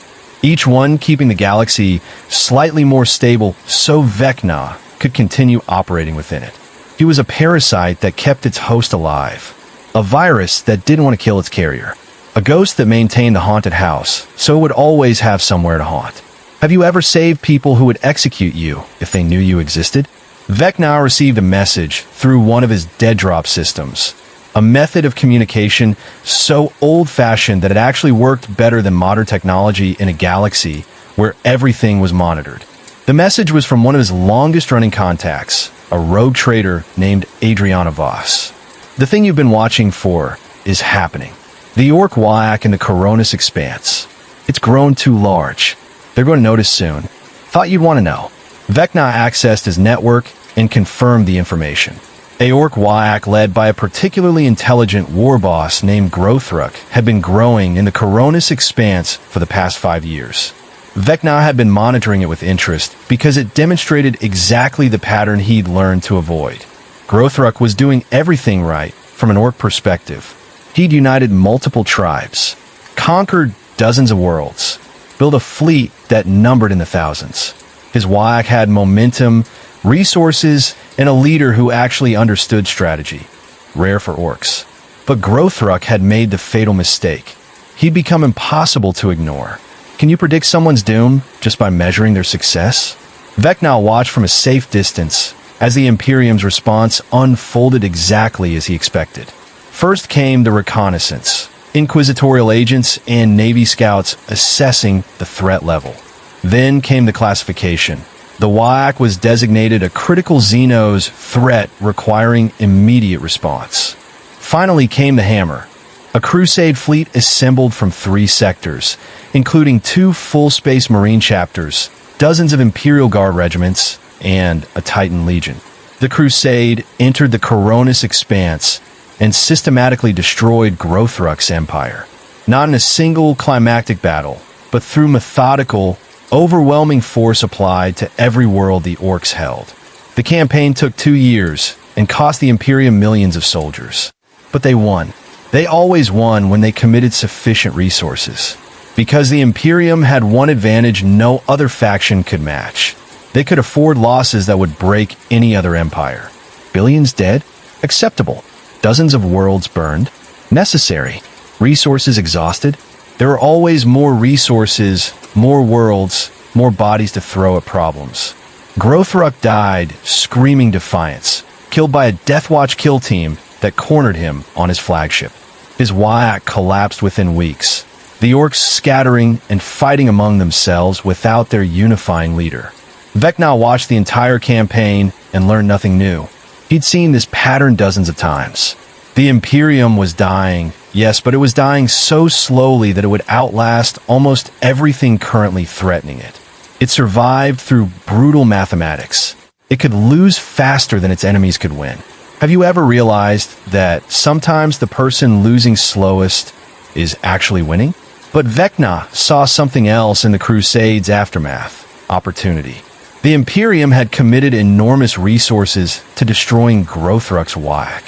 each one keeping the galaxy slightly more stable so Vecna could continue operating within it. He was a parasite that kept its host alive, a virus that didn't want to kill its carrier, a ghost that maintained the haunted house so it would always have somewhere to haunt. Have you ever saved people who would execute you if they knew you existed? Vecna received a message through one of his dead drop systems, a method of communication so old-fashioned that it actually worked better than modern technology in a galaxy where everything was monitored. The message was from one of his longest-running contacts, a rogue trader named Adriana Voss. The thing you've been watching for is happening. The Orc Waiak in the Coronis Expanse. It's grown too large. They're going to notice soon. Thought you'd want to know. Vecna accessed his network and confirmed the information. A Orc Waiak led by a particularly intelligent war boss named Grothruk had been growing in the Coronis Expanse for the past 5 years. Vecna had been monitoring it with interest because it demonstrated exactly the pattern he'd learned to avoid. Grothruk was doing everything right from an Orc perspective. He'd united multiple tribes, conquered dozens of worlds, built a fleet that numbered in the thousands. His Waiak had momentum, resources, and a leader who actually understood strategy. Rare for orcs. But Grothruk had made the fatal mistake. He'd become impossible to ignore. Can you predict someone's doom just by measuring their success? Vecna watched from a safe distance as the Imperium's response unfolded exactly as he expected. First came the reconnaissance, inquisitorial agents and Navy scouts assessing the threat level. Then came the classification. The Waiak was designated a critical Xenos threat requiring immediate response. Finally came the hammer, a crusade fleet assembled from 3 sectors, including 2 full-space Marine chapters, dozens of Imperial Guard regiments, and a Titan Legion. The crusade entered the Coronis Expanse and systematically destroyed Grothruk's empire. Not in a single climactic battle, but through methodical, overwhelming force applied to every world the orcs held. The campaign took 2 years and cost the Imperium millions of soldiers. But they won. They always won when they committed sufficient resources. Because the Imperium had one advantage no other faction could match. They could afford losses that would break any other empire. Billions dead? Acceptable. Dozens of worlds burned? Necessary. Resources exhausted? There are always more resources, more worlds, more bodies to throw at problems. Grothruk died screaming defiance, killed by a Deathwatch kill team that cornered him on his flagship. His Waiak collapsed within weeks, the orcs scattering and fighting among themselves without their unifying leader. Vecna watched the entire campaign and learned nothing new. He'd seen this pattern dozens of times. The Imperium was dying, yes, but it was dying so slowly that it would outlast almost everything currently threatening it. It survived through brutal mathematics. It could lose faster than its enemies could win. Have you ever realized that sometimes the person losing slowest is actually winning? But Vecna saw something else in the Crusades' aftermath: opportunity. The Imperium had committed enormous resources to destroying Growthruck's whack.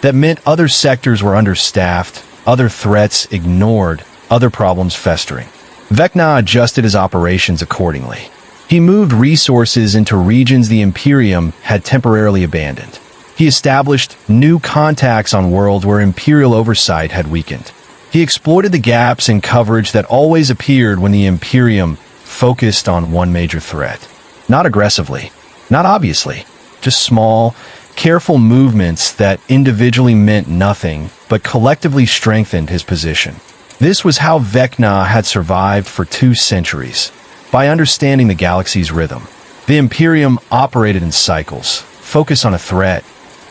That meant other sectors were understaffed, other threats ignored, other problems festering. Vecna adjusted his operations accordingly. He moved resources into regions the Imperium had temporarily abandoned. He established new contacts on worlds where Imperial oversight had weakened. He exploited the gaps in coverage that always appeared when the Imperium focused on one major threat. Not aggressively, not obviously, just small, careful movements that individually meant nothing, but collectively strengthened his position. This was how Vecna had survived for 2 centuries, by understanding the galaxy's rhythm. The Imperium operated in cycles: focus on a threat,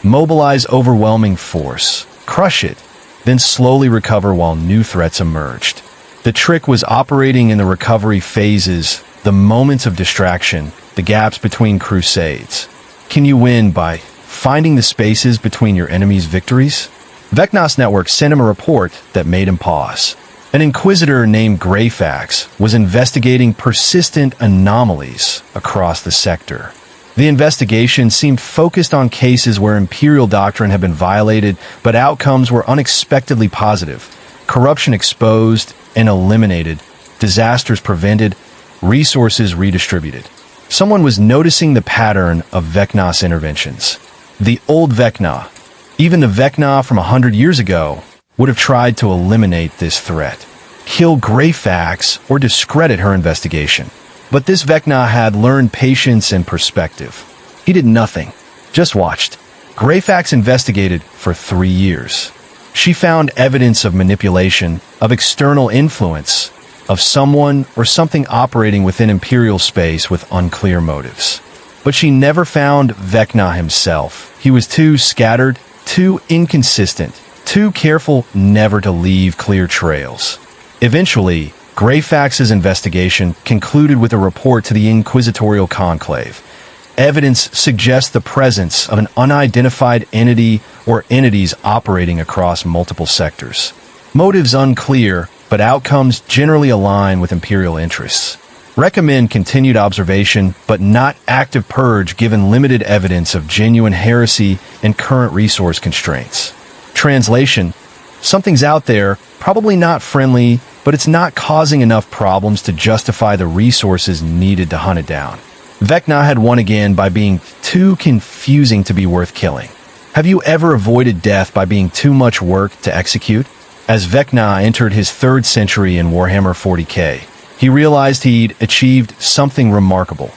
mobilize overwhelming force, crush it, then slowly recover while new threats emerged. The trick was operating in the recovery phases, the moments of distraction, the gaps between crusades. Can you win by finding the spaces between your enemy's victories? Vecna's network sent him a report that made him pause. An inquisitor named Greyfax was investigating persistent anomalies across the sector. The investigation seemed focused on cases where Imperial doctrine had been violated, but outcomes were unexpectedly positive. Corruption exposed and eliminated, disasters prevented, resources redistributed. Someone was noticing the pattern of Vecna's interventions. The old Vecna, even the Vecna from 100 years ago, would have tried to eliminate this threat, kill Greyfax, or discredit her investigation. But this Vecna had learned patience and perspective. He did nothing, just watched. Greyfax investigated for 3 years. She found evidence of manipulation, of external influence, of someone or something operating within Imperial space with unclear motives. But she never found Vecna himself. He was too scattered, too inconsistent, too careful never to leave clear trails. Eventually, Greyfax's investigation concluded with a report to the Inquisitorial Conclave. Evidence suggests the presence of an unidentified entity or entities operating across multiple sectors. Motives unclear, but outcomes generally align with Imperial interests. Recommend continued observation, but not active purge given limited evidence of genuine heresy and current resource constraints. Translation: something's out there, probably not friendly, but it's not causing enough problems to justify the resources needed to hunt it down. Vecna had won again by being too confusing to be worth killing. Have you ever avoided death by being too much work to execute? As Vecna entered his 3rd century in Warhammer 40k, he realized he'd achieved something remarkable.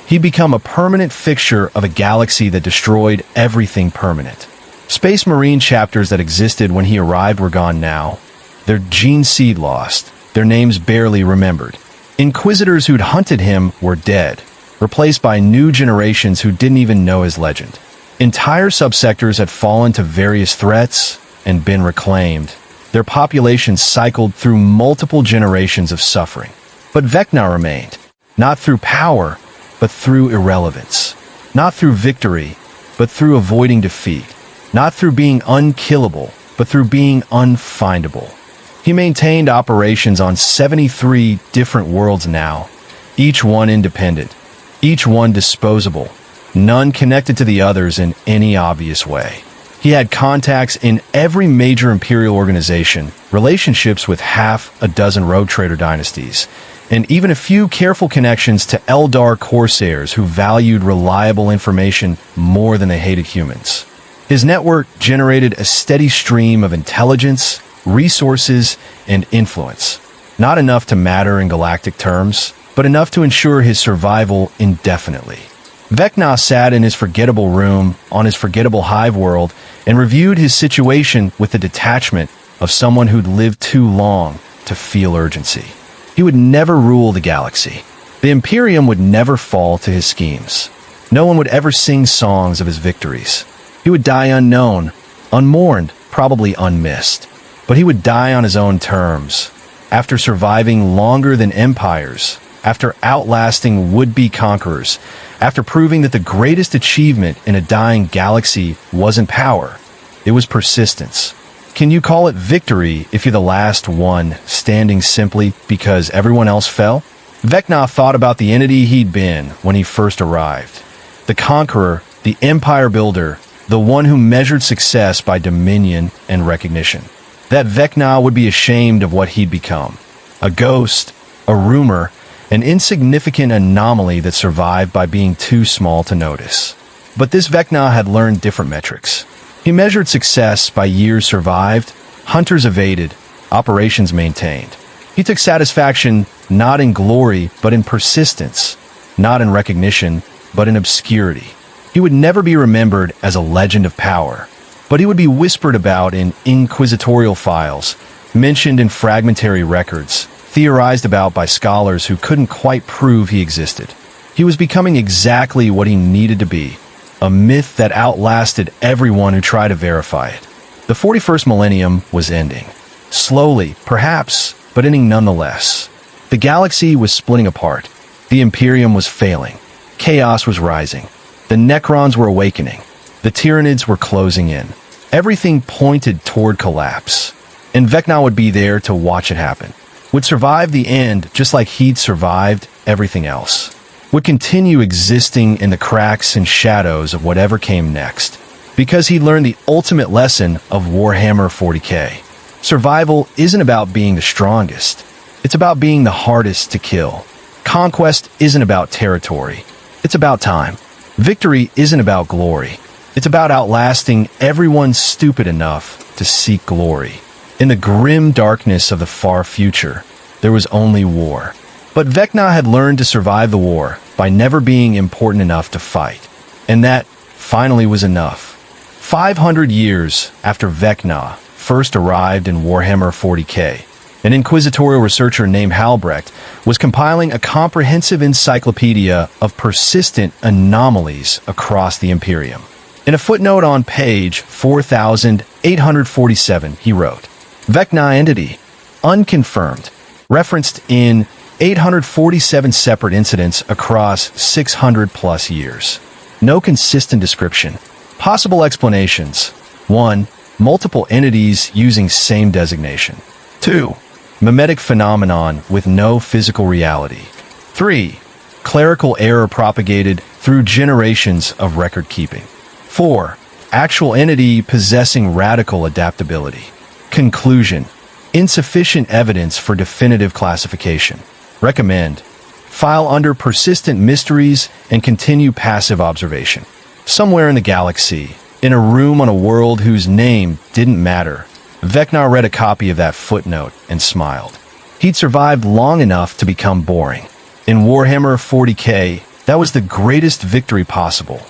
He'd become a permanent fixture of a galaxy that destroyed everything permanent. Space Marine chapters that existed when he arrived were gone now. Their gene seed lost, their names barely remembered. Inquisitors who'd hunted him were dead, replaced by new generations who didn't even know his legend. Entire subsectors had fallen to various threats and been reclaimed. Their populations cycled through multiple generations of suffering. But Vecna remained, not through power, but through irrelevance. Not through victory, but through avoiding defeat. Not through being unkillable, but through being unfindable. He maintained operations on 73 different worlds now, each one independent, each one disposable, none connected to the others in any obvious way. He had contacts in every major Imperial organization, relationships with half a dozen rogue trader dynasties, and even a few careful connections to Eldar corsairs who valued reliable information more than they hated humans. His network generated a steady stream of intelligence, resources, and influence. Not enough to matter in galactic terms, but enough to ensure his survival indefinitely. Vecna sat in his forgettable room on his forgettable hive world and reviewed his situation with the detachment of someone who'd lived too long to feel urgency. He would never rule the galaxy. The Imperium would never fall to his schemes. No one would ever sing songs of his victories. He would die unknown, unmourned, probably unmissed. But he would die on his own terms, after surviving longer than empires, after outlasting would-be conquerors, after proving that the greatest achievement in a dying galaxy wasn't power, it was persistence. Can you call it victory if you're the last one standing simply because everyone else fell? Vecna thought about the entity he'd been when he first arrived. The conqueror, the empire builder, the one who measured success by dominion and recognition. That Vecna would be ashamed of what he'd become. A ghost, a rumor, an insignificant anomaly that survived by being too small to notice. But this Vecna had learned different metrics. He measured success by years survived, hunters evaded, operations maintained. He took satisfaction not in glory, but in persistence, not in recognition, but in obscurity. He would never be remembered as a legend of power, but he would be whispered about in inquisitorial files, mentioned in fragmentary records, theorized about by scholars who couldn't quite prove he existed. He was becoming exactly what he needed to be, a myth that outlasted everyone who tried to verify it. The 41st millennium was ending. Slowly, perhaps, but ending nonetheless. The galaxy was splitting apart. The Imperium was failing. Chaos was rising. The Necrons were awakening. The Tyranids were closing in. Everything pointed toward collapse. And Vecna would be there to watch it happen. Would survive the end just like he'd survived everything else. Would continue existing in the cracks and shadows of whatever came next. Because he learned the ultimate lesson of Warhammer 40k. Survival isn't about being the strongest. It's about being the hardest to kill. Conquest isn't about territory. It's about time. Victory isn't about glory. It's about outlasting everyone stupid enough to seek glory. In the grim darkness of the far future, there was only war. But Vecna had learned to survive the war by never being important enough to fight. And that finally was enough. 500 years after Vecna first arrived in Warhammer 40k, an inquisitorial researcher named Halbrecht was compiling a comprehensive encyclopedia of persistent anomalies across the Imperium. In a footnote on page 4847, he wrote, Vecna entity, unconfirmed, referenced in 847 separate incidents across 600 plus years. No consistent description. Possible explanations. 1. Multiple entities using same designation. 2. Mimetic phenomenon with no physical reality. 3. Clerical error propagated through generations of record keeping. 4. Actual entity possessing radical adaptability. Conclusion. Insufficient evidence for definitive classification. Recommend. File under persistent mysteries and continue passive observation. Somewhere in the galaxy, in a room on a world whose name didn't matter, Vecna read a copy of that footnote and smiled. He'd survived long enough to become boring. In Warhammer 40k, that was the greatest victory possible.